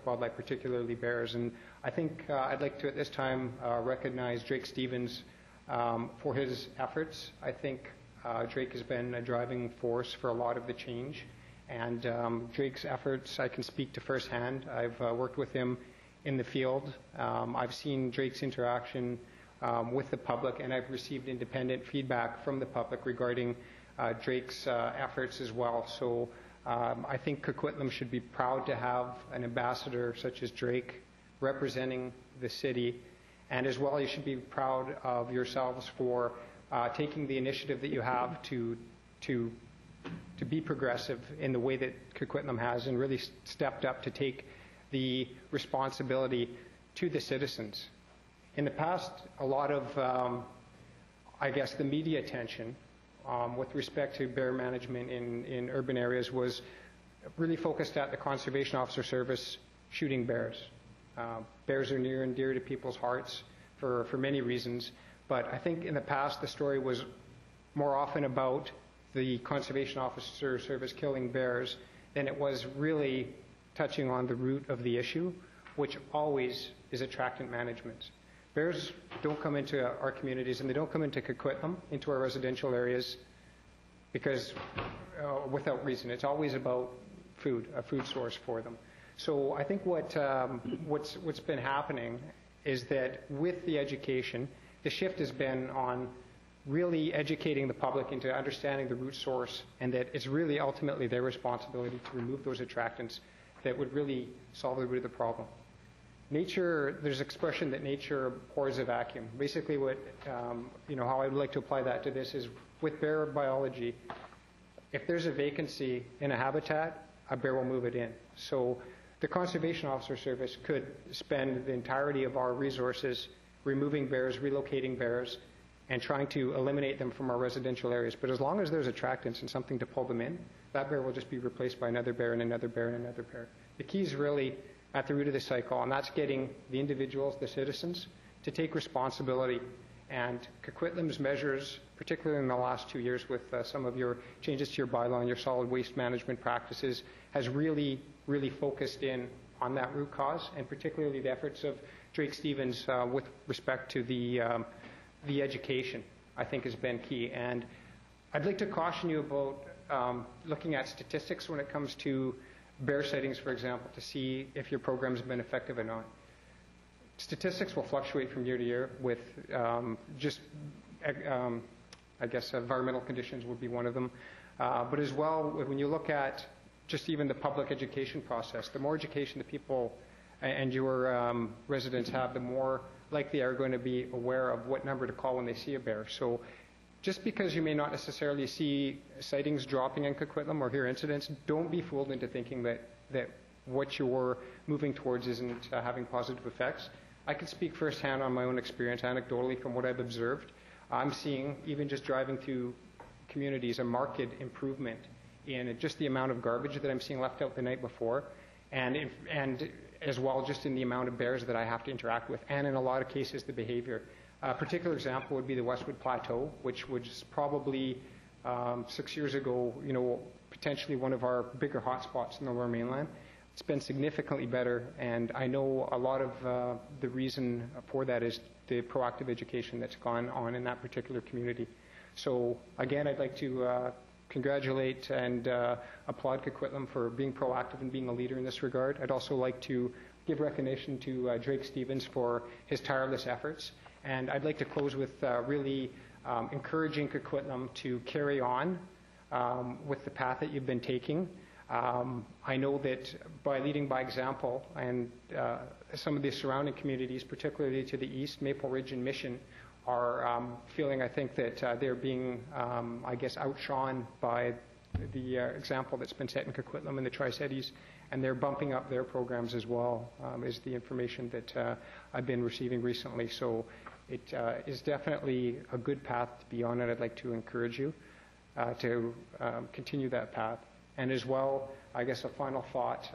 wildlife, particularly bears. And I think I'd like to at this time recognize Drake Stevens for his efforts. I think Drake has been a driving force for a lot of the change. And Drake's efforts I can speak to firsthand. I've worked with him in the field. I've seen Drake's interaction with the public, and I've received independent feedback from the public regarding Drake's efforts as well. So I think Coquitlam should be proud to have an ambassador such as Drake representing the city, and as well you should be proud of yourselves for taking the initiative that you have to be progressive in the way that Coquitlam has, and really stepped up to take the responsibility to the citizens. In the past, a lot of, I guess, the media attention with respect to bear management in urban areas was really focused at the Conservation Officer Service shooting bears. Bears are near and dear to people's hearts for many reasons, But I think in the past the story was more often about the conservation officer service killing bears than it was really touching on the root of the issue, which always is attractant management. Bears don't come into our communities, and they don't come into Coquitlam, into our residential areas, because without reason. It's always about food, a food source for them. So I think what's been happening is that with the education, the shift has been on really educating the public into understanding the root source, and that it's really ultimately their responsibility to remove those attractants that would really solve the root of the problem. Nature, there's an expression that nature abhors a vacuum. Basically what, how I would like to apply that to this is with bear biology, if there's a vacancy in a habitat, a bear will move it in. So the Conservation Officer Service could spend the entirety of our resources removing bears, relocating bears, and trying to eliminate them from our residential areas. But as long as there's attractants and something to pull them in, that bear will just be replaced by another bear and another bear and another bear. The key is really at the root of the cycle, and that's getting the individuals, the citizens, to take responsibility. And Coquitlam's measures, particularly in the last 2 years with some of your changes to your bylaw and your solid waste management practices, has really, really focused in on that root cause, and particularly the efforts of Drake Stevens with respect to the education, I think has been key. And I'd like to caution you about looking at statistics when it comes to bear sightings, for example, to see if your program's been effective or not. Statistics will fluctuate from year to year with I guess environmental conditions would be one of them. But as well, when you look at just even the public education process, the more education the people and your residents have, the more likely are going to be aware of what number to call when they see a bear. So just because you may not necessarily see sightings dropping in Coquitlam or hear incidents, don't be fooled into thinking that what you're moving towards isn't having positive effects. I can speak firsthand on my own experience, anecdotally, from what I've observed. I'm seeing, even just driving through communities, a marked improvement in just the amount of garbage that I'm seeing left out the night before, and as well just in the amount of bears that I have to interact with, and in a lot of cases the behavior. A particular example would be the Westwood Plateau, which was probably 6 years ago, potentially one of our bigger hotspots in the Lower Mainland. It's been significantly better, and I know a lot of the reason for that is the proactive education that's gone on in that particular community. So again, I'd like to congratulate and applaud Coquitlam for being proactive and being a leader in this regard. I'd also like to give recognition to Drake Stevens for his tireless efforts. And I'd like to close with really encouraging Coquitlam to carry on with the path that you've been taking. I know that by leading by example, and some of the surrounding communities, particularly to the east, Maple Ridge and Mission, are feeling, I think, that they're being, outshone by the example that's been set in Coquitlam and the Tri-Cities, and they're bumping up their programs as well, is the information that I've been receiving recently. So it is definitely a good path to be on, and I'd like to encourage you to continue that path. And as well, I guess a final thought,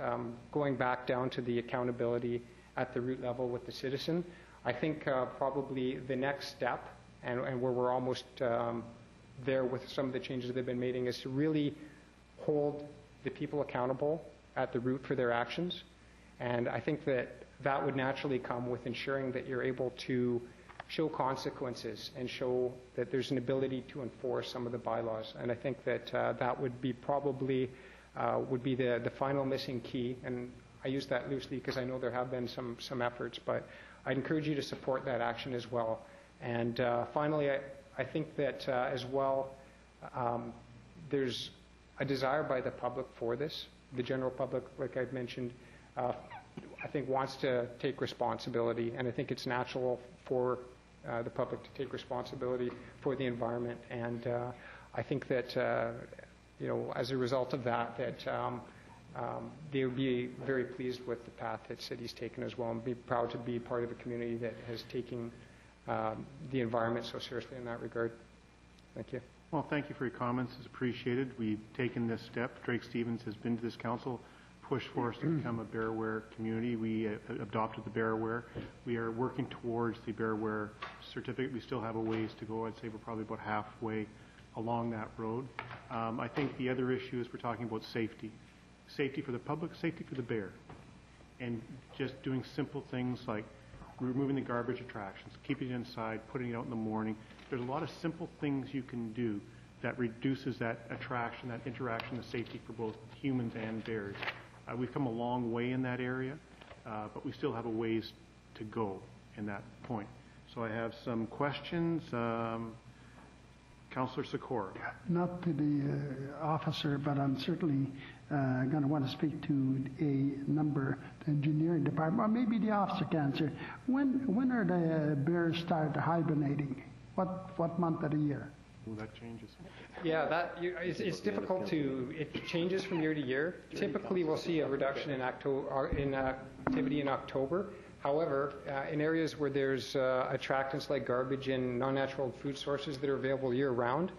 going back down to the accountability at the root level with the citizen, I think probably the next step, and where we're almost there with some of the changes that have been made, is to really hold the people accountable at the root for their actions. And I think that would naturally come with ensuring that you're able to show consequences and show that there's an ability to enforce some of the bylaws. And I think that that would be probably the final missing key. And I use that loosely because I know there have been some efforts, but I'd encourage you to support that action as well. And finally, I think that as well, there's a desire by the public for this. The general public, like I've mentioned, I think wants to take responsibility, and I think it's natural for the public to take responsibility for the environment. And I think that, as a result of that, they would be very pleased with the path that city's taken as well, and be proud to be part of a community that has taken the environment so seriously in that regard. Thank you. Well, thank you for your comments. It's appreciated. We've taken this step. Drake Stevens has been to this council push for us to become a bear aware community. We adopted the bear aware. We are working towards the bear aware certificate. We still have a ways to go. I'd say we're probably about halfway along that road. I think the other issue is we're talking about safety. Safety for the public, safety for the bear. And just doing simple things like removing the garbage attractions, keeping it inside, putting it out in the morning. There's a lot of simple things you can do that reduces that attraction, that interaction, the safety for both humans and bears. We've come a long way in that area, but we still have a ways to go in that point. So I have some questions. Councillor Sikora. Not to the officer, but I'm certainly going to want to speak to a number, the engineering department, or maybe the officer can answer. When are the bears start hibernating? What month of the year? Well, that changes. Yeah, it's difficult to. It changes from year to year. Typically, we'll see a reduction in activity in October. However, in areas where there's attractants like garbage and non-natural food sources that are available year-round,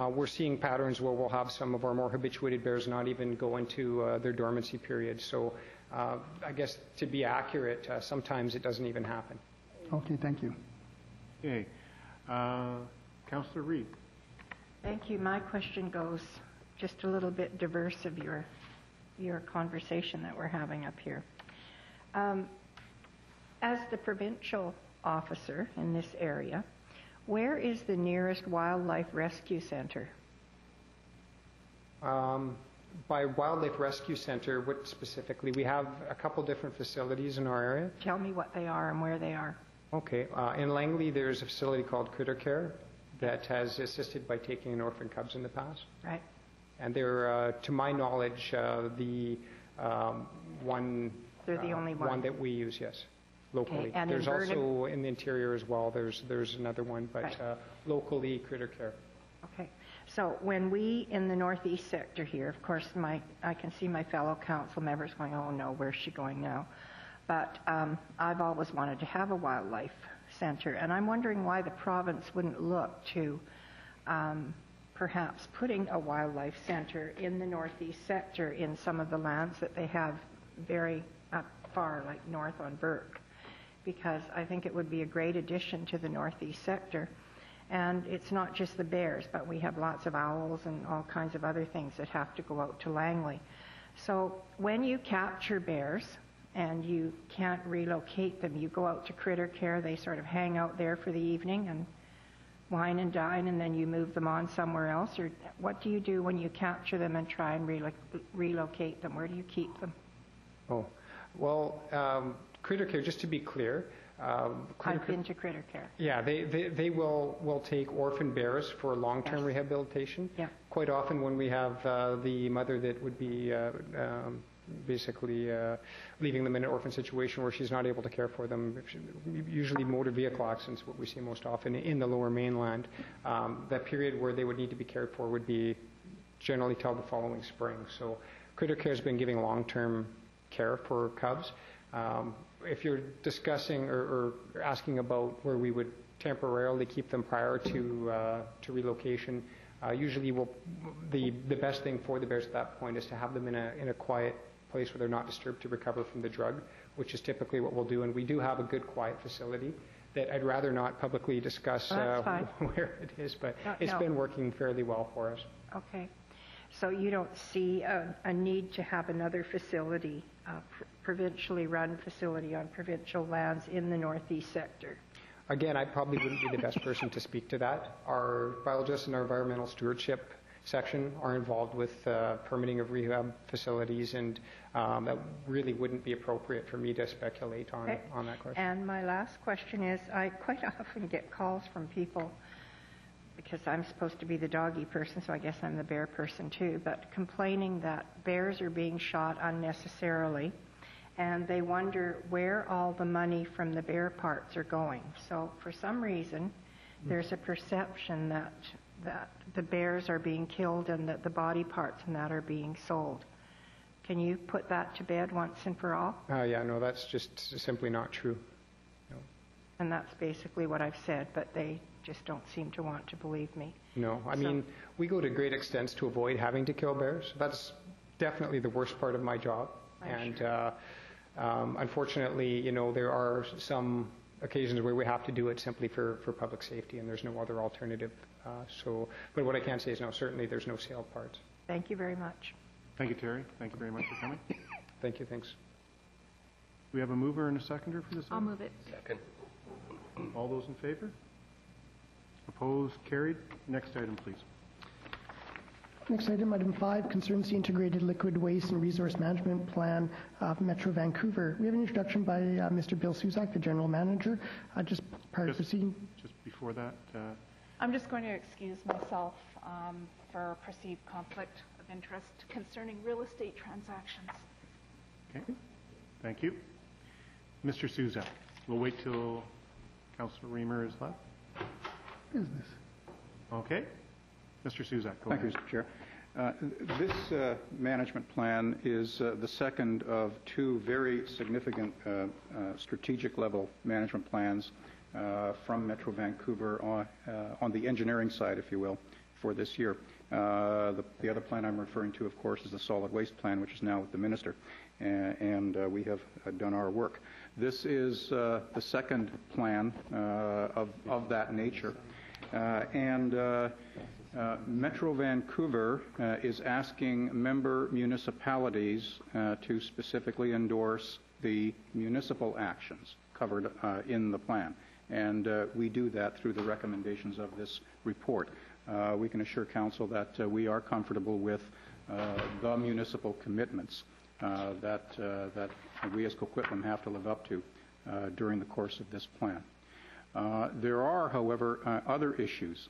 we're seeing patterns where we'll have some of our more habituated bears not even go into their dormancy period. So, I guess to be accurate, sometimes it doesn't even happen. Okay, thank you. Okay, Councillor Reid. Thank you. My question goes just a little bit diverse of your conversation that we're having up here. As the provincial officer in this area, where is the nearest wildlife rescue center? By Wildlife Rescue Center, what specifically? We have a couple different facilities in our area. Tell me what they are and where they are. Okay. In Langley, there's a facility called Critter Care that has assisted by taking in orphan cubs in the past. Right. And they're, to my knowledge, the one. They're the only one. One that we use, yes, locally. Okay. And there's also in the interior as well. There's another one, but right. Locally, Critter Care. Okay. So when we in the northeast sector here, of course, I can see my fellow council members going, "Oh no, where's she going now?" But I've always wanted to have a wildlife center, and I'm wondering why the province wouldn't look to perhaps putting a wildlife center in the northeast sector in some of the lands that they have very up far, like north on Burke, because I think it would be a great addition to the northeast sector. And it's not just the bears, but we have lots of owls and all kinds of other things that have to go out to Langley. So when you capture bears and you can't relocate them, you go out to Critter Care, they sort of hang out there for the evening and wine and dine, and then you move them on somewhere else? Or what do you do when you capture them and try and relocate them? Where do you keep them? Oh, well, Critter Care, just to be clear, I've been to Critter Care. Yeah, they will take orphan bears for long-term rehabilitation. Yeah. Quite often when we have the mother that would be basically leaving them in an orphan situation where she's not able to care for them, usually motor vehicle accidents, what we see most often in the lower mainland, that period where they would need to be cared for would be generally till the following spring. So Critter Care has been giving long-term care for cubs. If you're discussing or asking about where we would temporarily keep them prior to relocation, usually the best thing for the bears at that point is to have them in a quiet place where they're not disturbed to recover from the drug, which is typically what we'll do. And we do have a good quiet facility that I'd rather not publicly discuss where it is, but it's been working fairly well for us. Okay. So you don't see a need to have another facility, provincially run facility on provincial lands in the northeast sector? Again, I probably wouldn't be the best person to speak to that. Our biologists and our environmental stewardship section are involved with permitting of rehab facilities, and that really wouldn't be appropriate for me to speculate on that question. And my last question is, I quite often get calls from people, because I'm supposed to be the doggy person, so I guess I'm the bear person too, but complaining that bears are being shot unnecessarily, and they wonder where all the money from the bear parts are going. So for some reason, there's a perception that the bears are being killed and that the body parts and that are being sold. Can you put that to bed once and for all? Yeah, no, that's just simply not true. No. And that's basically what I've said, but they just don't seem to want to believe me. No, I mean, we go to great extents to avoid having to kill bears. That's definitely the worst part of my job, And unfortunately, there are some occasions where we have to do it simply for public safety, and there's no other alternative. But what I can say is no, certainly there's no sale parts. Thank you very much. Thank you, Terry. Thank you very much for coming. Thank you. Thanks. We have a mover and a seconder for this item? I'll move it. Second. All those in favor? Opposed? Carried. Next item, please. Next item, item 5, concerns the Integrated Liquid Waste and Resource Management Plan of Metro Vancouver. We have an introduction by Mr. Bill Suzak, the General Manager. Just prior to proceeding. Just before that. I'm just going to excuse myself for perceived conflict of interest concerning real estate transactions. Okay. Thank you. Mr. Suzak, we'll wait till Councillor Reamer is left. Business. Okay. Mr. Suzak, go Thank ahead. you, Mr. Chair. This management plan is the second of two very significant strategic level management plans from Metro Vancouver on the engineering side, if you will, for this year. The other plan I'm referring to, of course, is the solid waste plan, which is now with the Minister, and we have done our work. This is the second plan of that nature, and Metro Vancouver is asking member municipalities to specifically endorse the municipal actions covered in the plan. And we do that through the recommendations of this report. We can assure Council that we are comfortable with the municipal commitments that we as Coquitlam have to live up to during the course of this plan. There are, however, other issues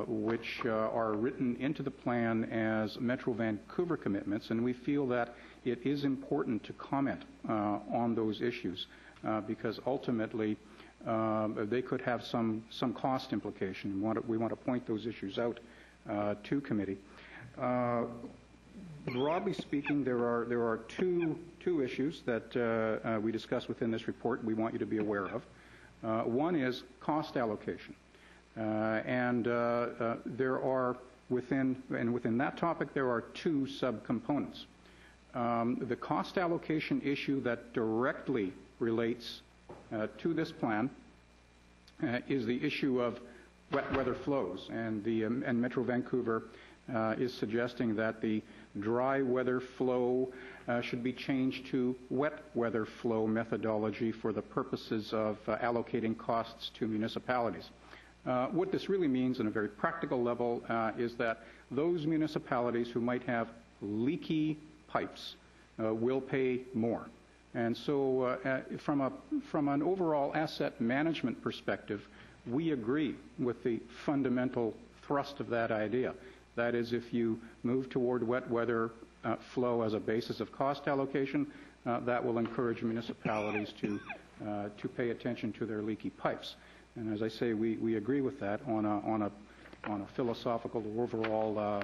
which are written into the plan as Metro Vancouver commitments, and we feel that it is important to comment on those issues because ultimately they could have some cost implication. We want to point those issues out to committee. Broadly speaking, there are two issues that we discuss within this report we want you to be aware of. One is cost allocation. There are within that topic there are two subcomponents. The cost allocation issue that directly relates to this plan is the issue of wet weather flows, and Metro Vancouver is suggesting that the dry weather flow should be changed to wet weather flow methodology for the purposes of allocating costs to municipalities. What this really means on a very practical level is that those municipalities who might have leaky pipes will pay more. And so from an overall asset management perspective, we agree with the fundamental thrust of that idea. That is, if you move toward wet weather flow as a basis of cost allocation, that will encourage municipalities to pay attention to their leaky pipes. And as I say, we agree with that on a philosophical or overall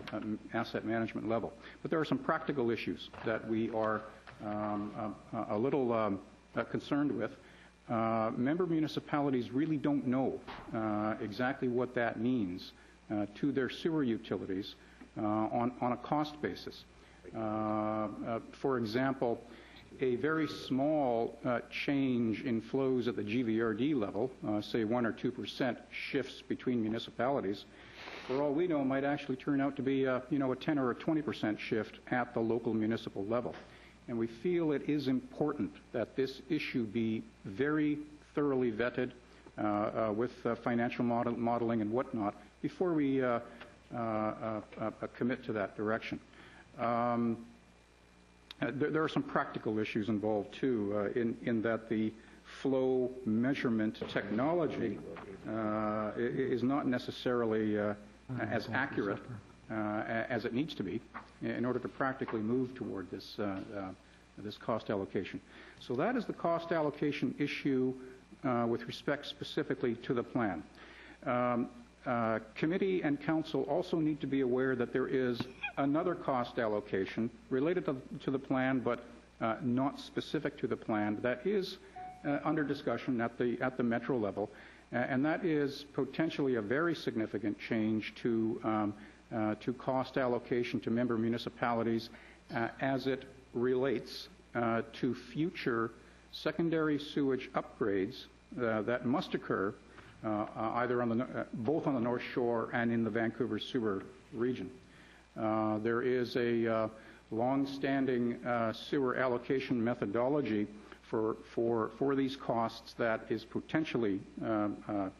asset management level. But there are some practical issues that we are a little concerned with. Member municipalities really don't know exactly what that means to their sewer utilities on a cost basis. For example, a very small change in flows at the GVRD level, say 1 or 2% shifts between municipalities, for all we know, might actually turn out to be a 10 or a 20% shift at the local municipal level. And we feel it is important that this issue be very thoroughly vetted with financial modeling and whatnot before we commit to that direction. There are some practical issues involved too, in that the flow measurement technology is not necessarily as accurate as it needs to be in order to practically move toward this cost allocation. So that is the cost allocation issue with respect specifically to the plan. Committee and Council also need to be aware that there is another cost allocation related to the plan but not specific to the plan that is under discussion at the Metro level, and that is potentially a very significant change to cost allocation to member municipalities as it relates to future secondary sewage upgrades that must occur either on both on the North Shore and in the Vancouver sewer region. There is a long-standing sewer allocation methodology for these costs that is potentially, well,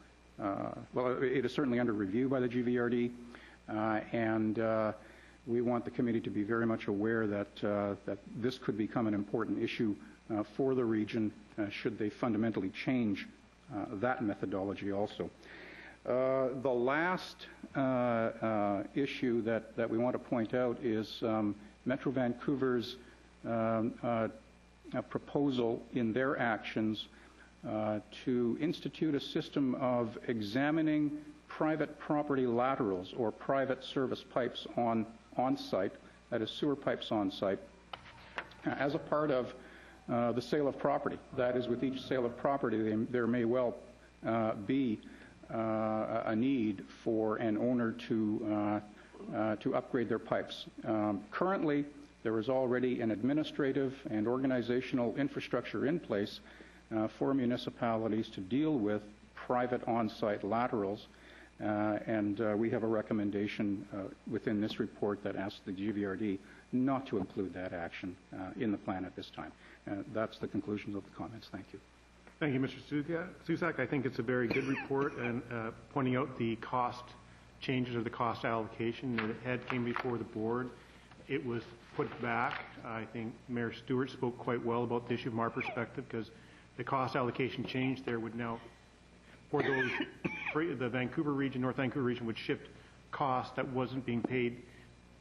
it is certainly under review by the GVRD, and we want the committee to be very much aware that this could become an important issue for the region should they fundamentally change that methodology also. The last issue that we want to point out is Metro Vancouver's proposal in their actions to institute a system of examining private property laterals or private service pipes on site, that is sewer pipes on site, as a part of the sale of property. That is, with each sale of property, there may well be a need for an owner to upgrade their pipes. Currently, there is already an administrative and organizational infrastructure in place for municipalities to deal with private on-site laterals, and we have a recommendation within this report that asks the GVRD not to include that action in the plan at this time. That's the conclusion of the comments. Thank you. Thank you, Mr. Susak. I think it's a very good report, and pointing out the cost changes or the cost allocation that had came before the board. It was put back. I think Mayor Stewart spoke quite well about the issue from our perspective, because the cost allocation change there would now, for those, the Vancouver region, North Vancouver region, would shift costs that wasn't being paid,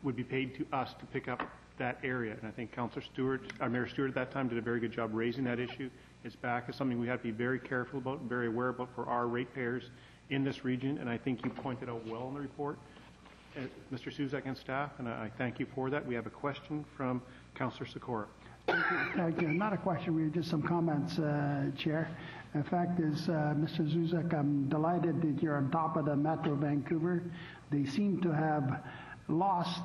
would be paid to us to pick up that area. And I think Councillor Stewart, Mayor Stewart at that time, did a very good job raising that issue. It's back as something we have to be very careful about, very aware about for our ratepayers in this region, and I think you pointed out well in the report, Mr. Susak and staff, and I thank you for that. We have a question from Councillor Sikora. Thank you. Not a question, we just some comments, Chair. The fact is, Mr. Zuzak, I'm delighted that you're on top of the Metro Vancouver. They seem to have lost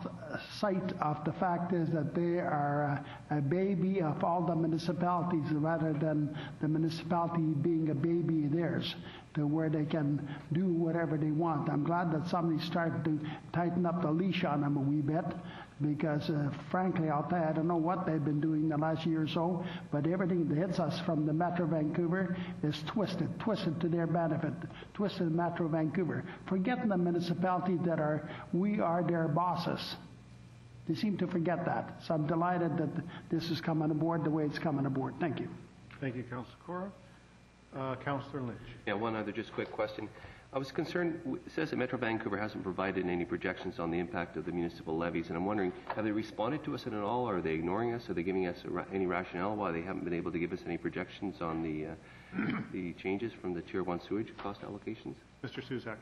sight of the fact is that they are a baby of all the municipalities rather than the municipality being a baby of theirs, to where they can do whatever they want. I'm glad that somebody started to tighten up the leash on them a wee bit, because frankly, I'll tell you, I don't know what they've been doing the last year or so, but everything that hits us from the Metro Vancouver is twisted to their benefit, twisted Metro Vancouver, forgetting the municipality that we are their bosses. They seem to forget that. So I'm delighted that this is coming aboard the way it's coming aboard. Thank you. Thank you, Councillor Cora. Councillor Lynch. Yeah, one other just quick question. I was concerned, it says that Metro Vancouver hasn't provided any projections on the impact of the municipal levies, and I'm wondering, have they responded to us at all? Are they ignoring us? Are they giving us any rationale why they haven't been able to give us any projections on the changes from the Tier 1 sewage cost allocations? Mr. Susak.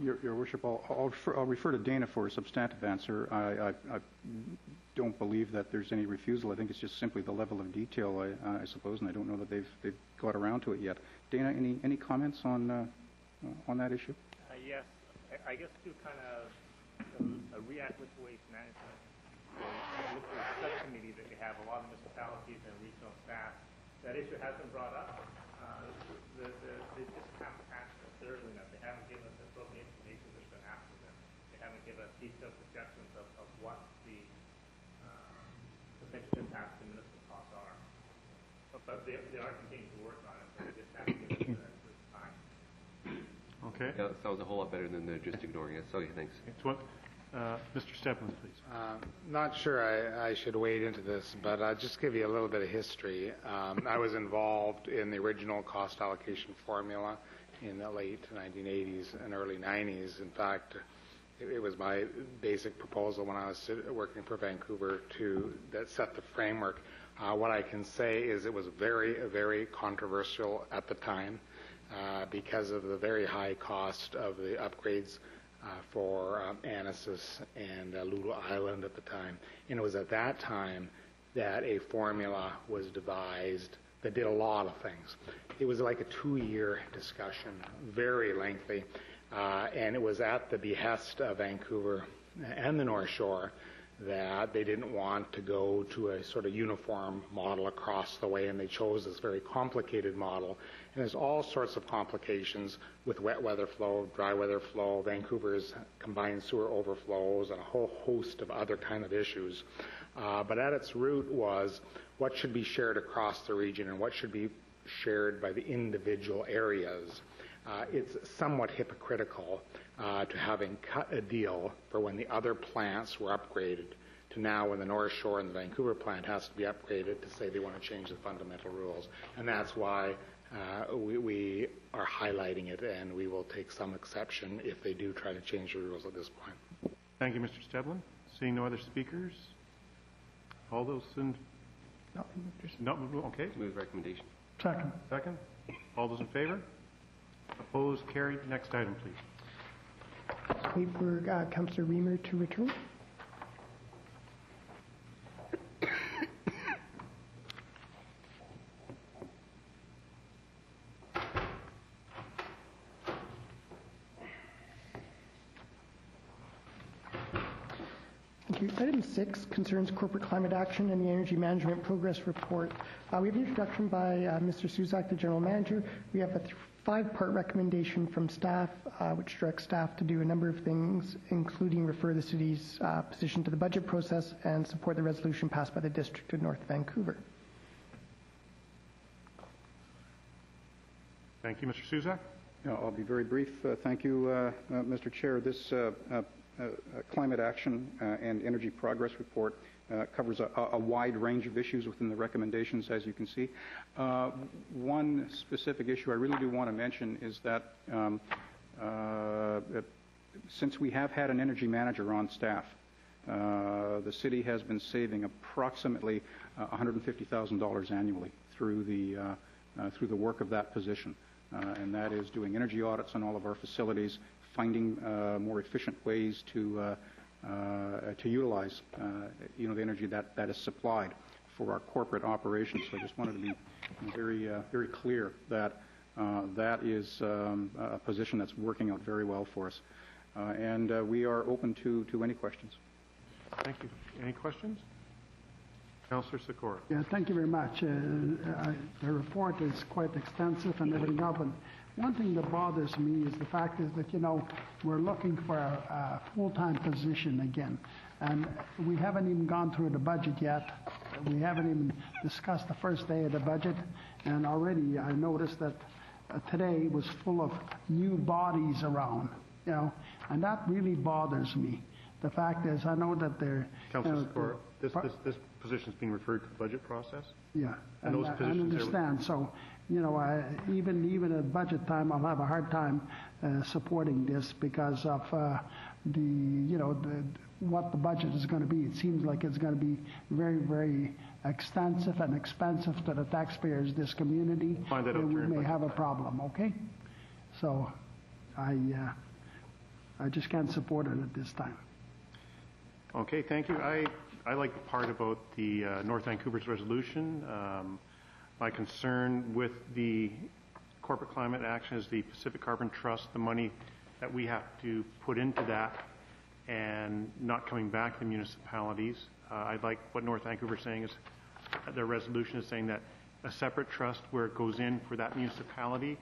Your Worship, I'll refer to Dana for a substantive answer. I don't believe that there's any refusal. I think it's just simply the level of detail, I suppose, and I don't know that they've got around to it yet. Dana, any comments on that issue? Yes, I guess to kind of react with waste management, with the subcommittee that we have, a lot of municipalities and regional staff, that issue has been brought up. They just haven't asked us thoroughly enough. They haven't given us the appropriate information that's been asked of them. They haven't given us detailed projections of what the potential impacts to municipal costs are. But they are continuing to work on it, but they just haven't given us the time. Okay. Yeah, that sounds a whole lot better than they're just ignoring us. Okay, thanks. Mr. Stephens, please. Not sure I should wade into this, but I'll just give you a little bit of history. I was involved in the original cost allocation formula in the late 1980s and early 90s. In fact, it was my basic proposal when I was working for Vancouver that set the framework. What I can say is it was very, very controversial at the time. Because of the very high cost of the upgrades for Anasis and Lulu Island at the time. And it was at that time that a formula was devised that did a lot of things. It was like a 2-year discussion, very lengthy, and it was at the behest of Vancouver and the North Shore that they didn't want to go to a sort of uniform model across the way, and they chose this very complicated model. And there's all sorts of complications with wet weather flow, dry weather flow, Vancouver's combined sewer overflows, and a whole host of other kind of issues. But at its root was what should be shared across the region and what should be shared by the individual areas. It's somewhat hypocritical to having cut a deal for when the other plants were upgraded to now when the North Shore and the Vancouver plant has to be upgraded to say they want to change the fundamental rules. And that's why we are highlighting it, and we will take some exception if they do try to change the rules at this point. Thank you, Mr. Steblin. Seeing no other speakers, all those in... No, okay. Move recommendation. Second. Second. All those in favor? Opposed? Carried. Next item, please. Wait for Councillor Reamer to return. Thank you. Item 6 concerns corporate climate action and the energy management progress report. We have an introduction by Mr. Suzak, the general manager. We have a 5-part recommendation from staff, which directs staff to do a number of things, including refer the city's position to the budget process and support the resolution passed by the District of North Vancouver. Thank you, Mr. Suzak. Yeah, I'll be very brief. Thank you, Mr. Chair. This climate action and energy progress report covers a wide range of issues within the recommendations, as you can see. One specific issue I really do want to mention is that since we have had an energy manager on staff, the city has been saving approximately $150,000 annually through the work of that position, and that is doing energy audits on all of our facilities, finding more efficient ways to utilize the energy that is supplied for our corporate operations. So I just wanted to be very clear that that is a position that's working out very well for us, and we are open to any questions. Thank you. Any questions? Councillor Sikora. Yeah, thank you very much. The report is quite extensive and everything else. And one thing that bothers me is the fact is that, we're looking for a full-time position again. And we haven't even gone through the budget yet. We haven't even discussed the first day of the budget. And already I noticed that today was full of new bodies around, and that really bothers me. The fact is, I know that they're... Councillor Sikora, this position is being referred to the budget process? Yeah, and those positions I understand. So, even at budget time, I'll have a hard time supporting this because of what the budget is going to be. It seems like it's going to be very, very extensive and expensive to the taxpayers, this community, and we may have a problem, okay? So, I just can't support it at this time. Okay, thank you. I like the part about the North Vancouver's resolution. My concern with the corporate climate action is the Pacific Carbon Trust, the money that we have to put into that and not coming back to municipalities. I like what North Vancouver is saying is their resolution is saying that a separate trust where it goes in for that municipality,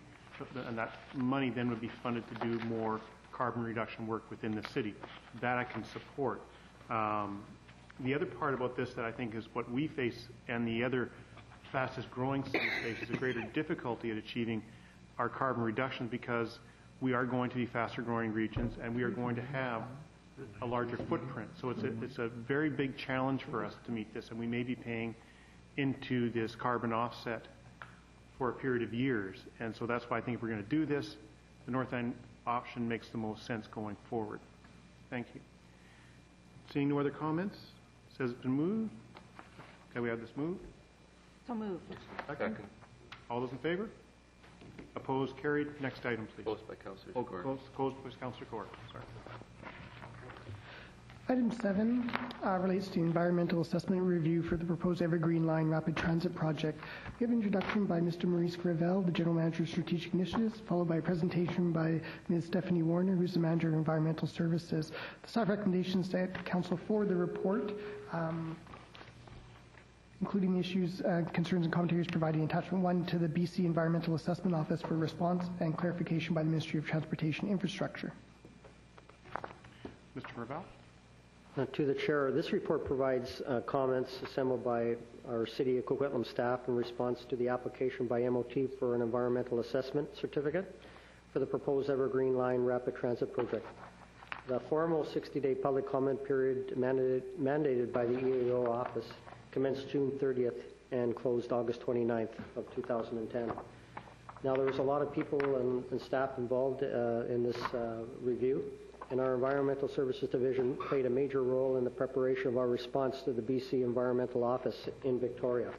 and that money then would be funded to do more carbon reduction work within the city. That I can support. The other part about this that I think is what we face and the other fastest growing cities face is a greater difficulty at achieving our carbon reduction because we are going to be faster growing regions and we are going to have a larger footprint. So it's a very big challenge for us to meet this, and we may be paying into this carbon offset for a period of years. And so that's why I think if we're going to do this, the North End option makes the most sense going forward. Thank you. Seeing no other comments, says it's been moved. Can we have this moved? So moved. Second. All those in favor? Opposed? Carried. Next item, please. Opposed by Councillor Sikora. Opposed by Councillor Sikora. Sorry. Item 7 relates to the environmental assessment review for the proposed Evergreen Line Rapid Transit Project. We have an introduction by Mr. Maurice Gravel, the General Manager of Strategic Initiatives, followed by a presentation by Ms. Stephanie Warner, who's the Manager of Environmental Services. The staff recommendations to Council for the report, including the issues, concerns, and commentaries providing attachment 1 to the BC Environmental Assessment Office for response and clarification by the Ministry of Transportation Infrastructure. Mr. Gravel? To the Chair, this report provides comments assembled by our City of Coquitlam staff in response to the application by MOT for an environmental assessment certificate for the proposed Evergreen Line Rapid Transit Project. The formal 60-day public comment period mandated by the EAO office commenced June 30th and closed August 29th of 2010. Now, there was a lot of people and staff involved in this review, and our Environmental Services Division played a major role in the preparation of our response to the BC Environmental Office in Victoria.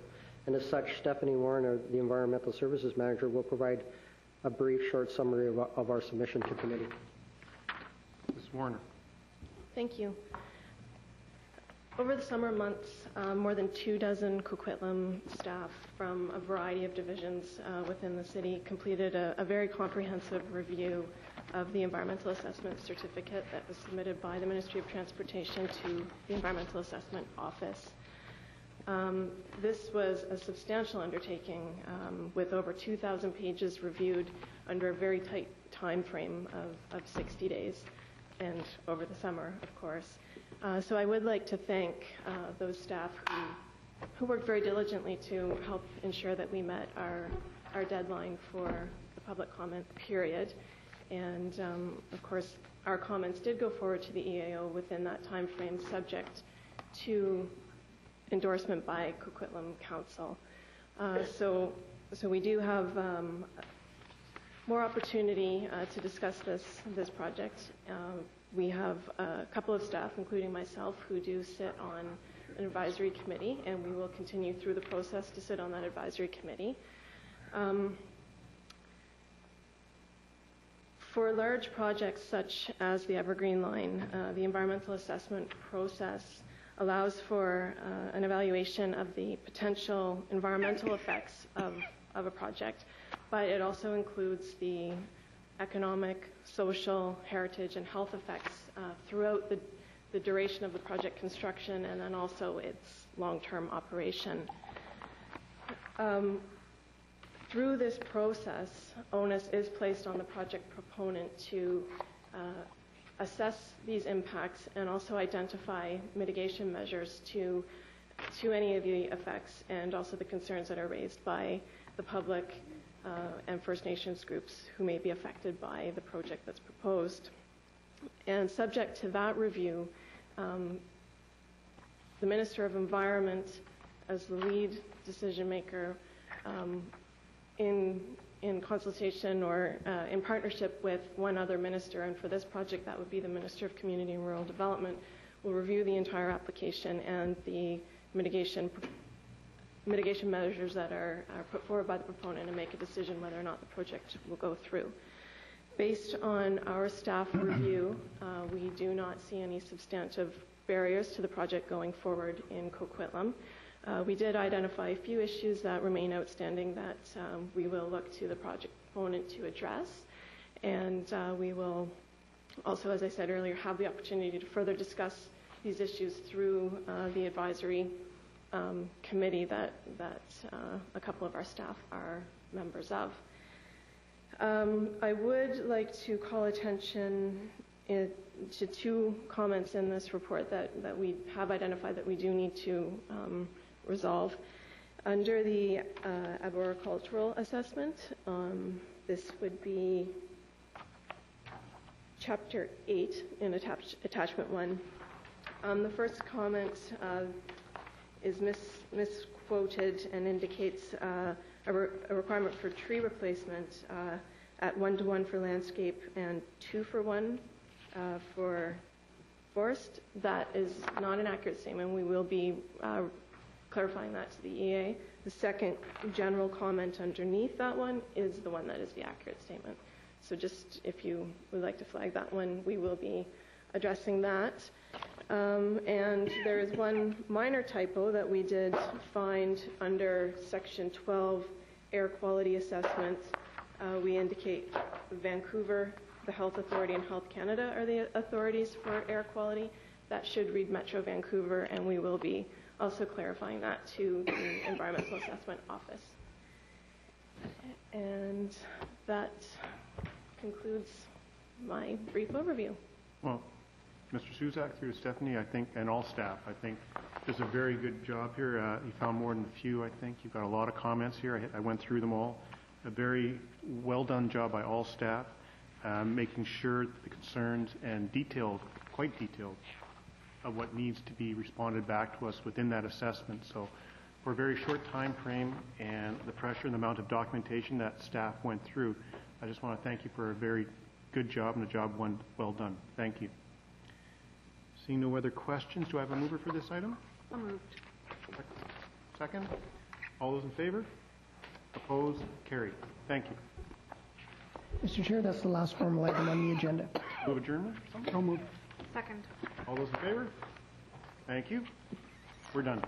And as such, Stephanie Warner, the Environmental Services Manager, will provide a brief, short summary of our submission to committee. Ms. Warner. Thank you. Over the summer months, more than 24 Coquitlam staff from a variety of divisions within the city completed a very comprehensive review of the environmental assessment certificate that was submitted by the Ministry of Transportation to the Environmental Assessment Office. This was a substantial undertaking with over 2,000 pages reviewed under a very tight time frame of 60 days and over the summer, of course. So I would like to thank those staff who worked very diligently to help ensure that we met our deadline for the public comment period. And of course, our comments did go forward to the EAO within that time frame, subject to endorsement by Coquitlam Council. So we do have more opportunity to discuss this project. We have a couple of staff, including myself, who do sit on an advisory committee, and we will continue through the process to sit on that advisory committee. For large projects such as the Evergreen Line, the environmental assessment process allows for an evaluation of the potential environmental effects of a project, but it also includes the economic, social, heritage, and health effects throughout the duration of the project construction and then also its long-term operation. Through this process, onus is placed on the project proponent to assess these impacts and also identify mitigation measures to any of the effects and also the concerns that are raised by the public and First Nations groups who may be affected by the project that's proposed. And subject to that review, the Minister of Environment, as the lead decision maker, in consultation or in partnership with one other minister, and for this project that would be the Minister of Community and Rural Development, will review the entire application and the mitigation measures that are put forward by the proponent and make a decision whether or not the project will go through. Based on our staff review, we do not see any substantive barriers to the project going forward in Coquitlam. We did identify a few issues that remain outstanding that we will look to the project proponent to address, and we will also, as I said earlier, have the opportunity to further discuss these issues through the advisory committee that a couple of our staff are members of. I would like to call attention to two comments in this report that we have identified that we do need to resolve. Under the agricultural assessment, this would be Chapter 8 in Attachment 1. The first comment is misquoted and indicates a requirement for tree replacement at 1-to-1 for landscape and 2-for-1 for forest. That is not an accurate statement. We will be clarifying that to the EA. The second general comment underneath that one is the one that is the accurate statement. So just if you would like to flag that one, we will be addressing that. And there is one minor typo that we did find under Section 12, Air Quality Assessments. We indicate Vancouver, the Health Authority, and Health Canada are the authorities for air quality. That should read Metro Vancouver, and we will be also clarifying that to the Environmental Assessment Office. And that concludes my brief overview. Well, Mr. Suzak, through Stephanie, I think, and all staff, I think does a very good job here. You found more than a few, I think. You've got a lot of comments here. I went through them all. A very well done job by all staff, making sure that the concerns and detailed, quite detailed, of what needs to be responded back to us within that assessment. So for a very short time frame and the pressure and the amount of documentation that staff went through, I just want to thank you for a very good job and a job well done. Thank you. Seeing no other questions, do I have a mover for this item? So moved. Second? All those in favor? Opposed? Carried. Thank you. Mr. Chair, that's the last formal item on the agenda. Move adjournment? So moved. Second. All those in favor? Thank you. We're done.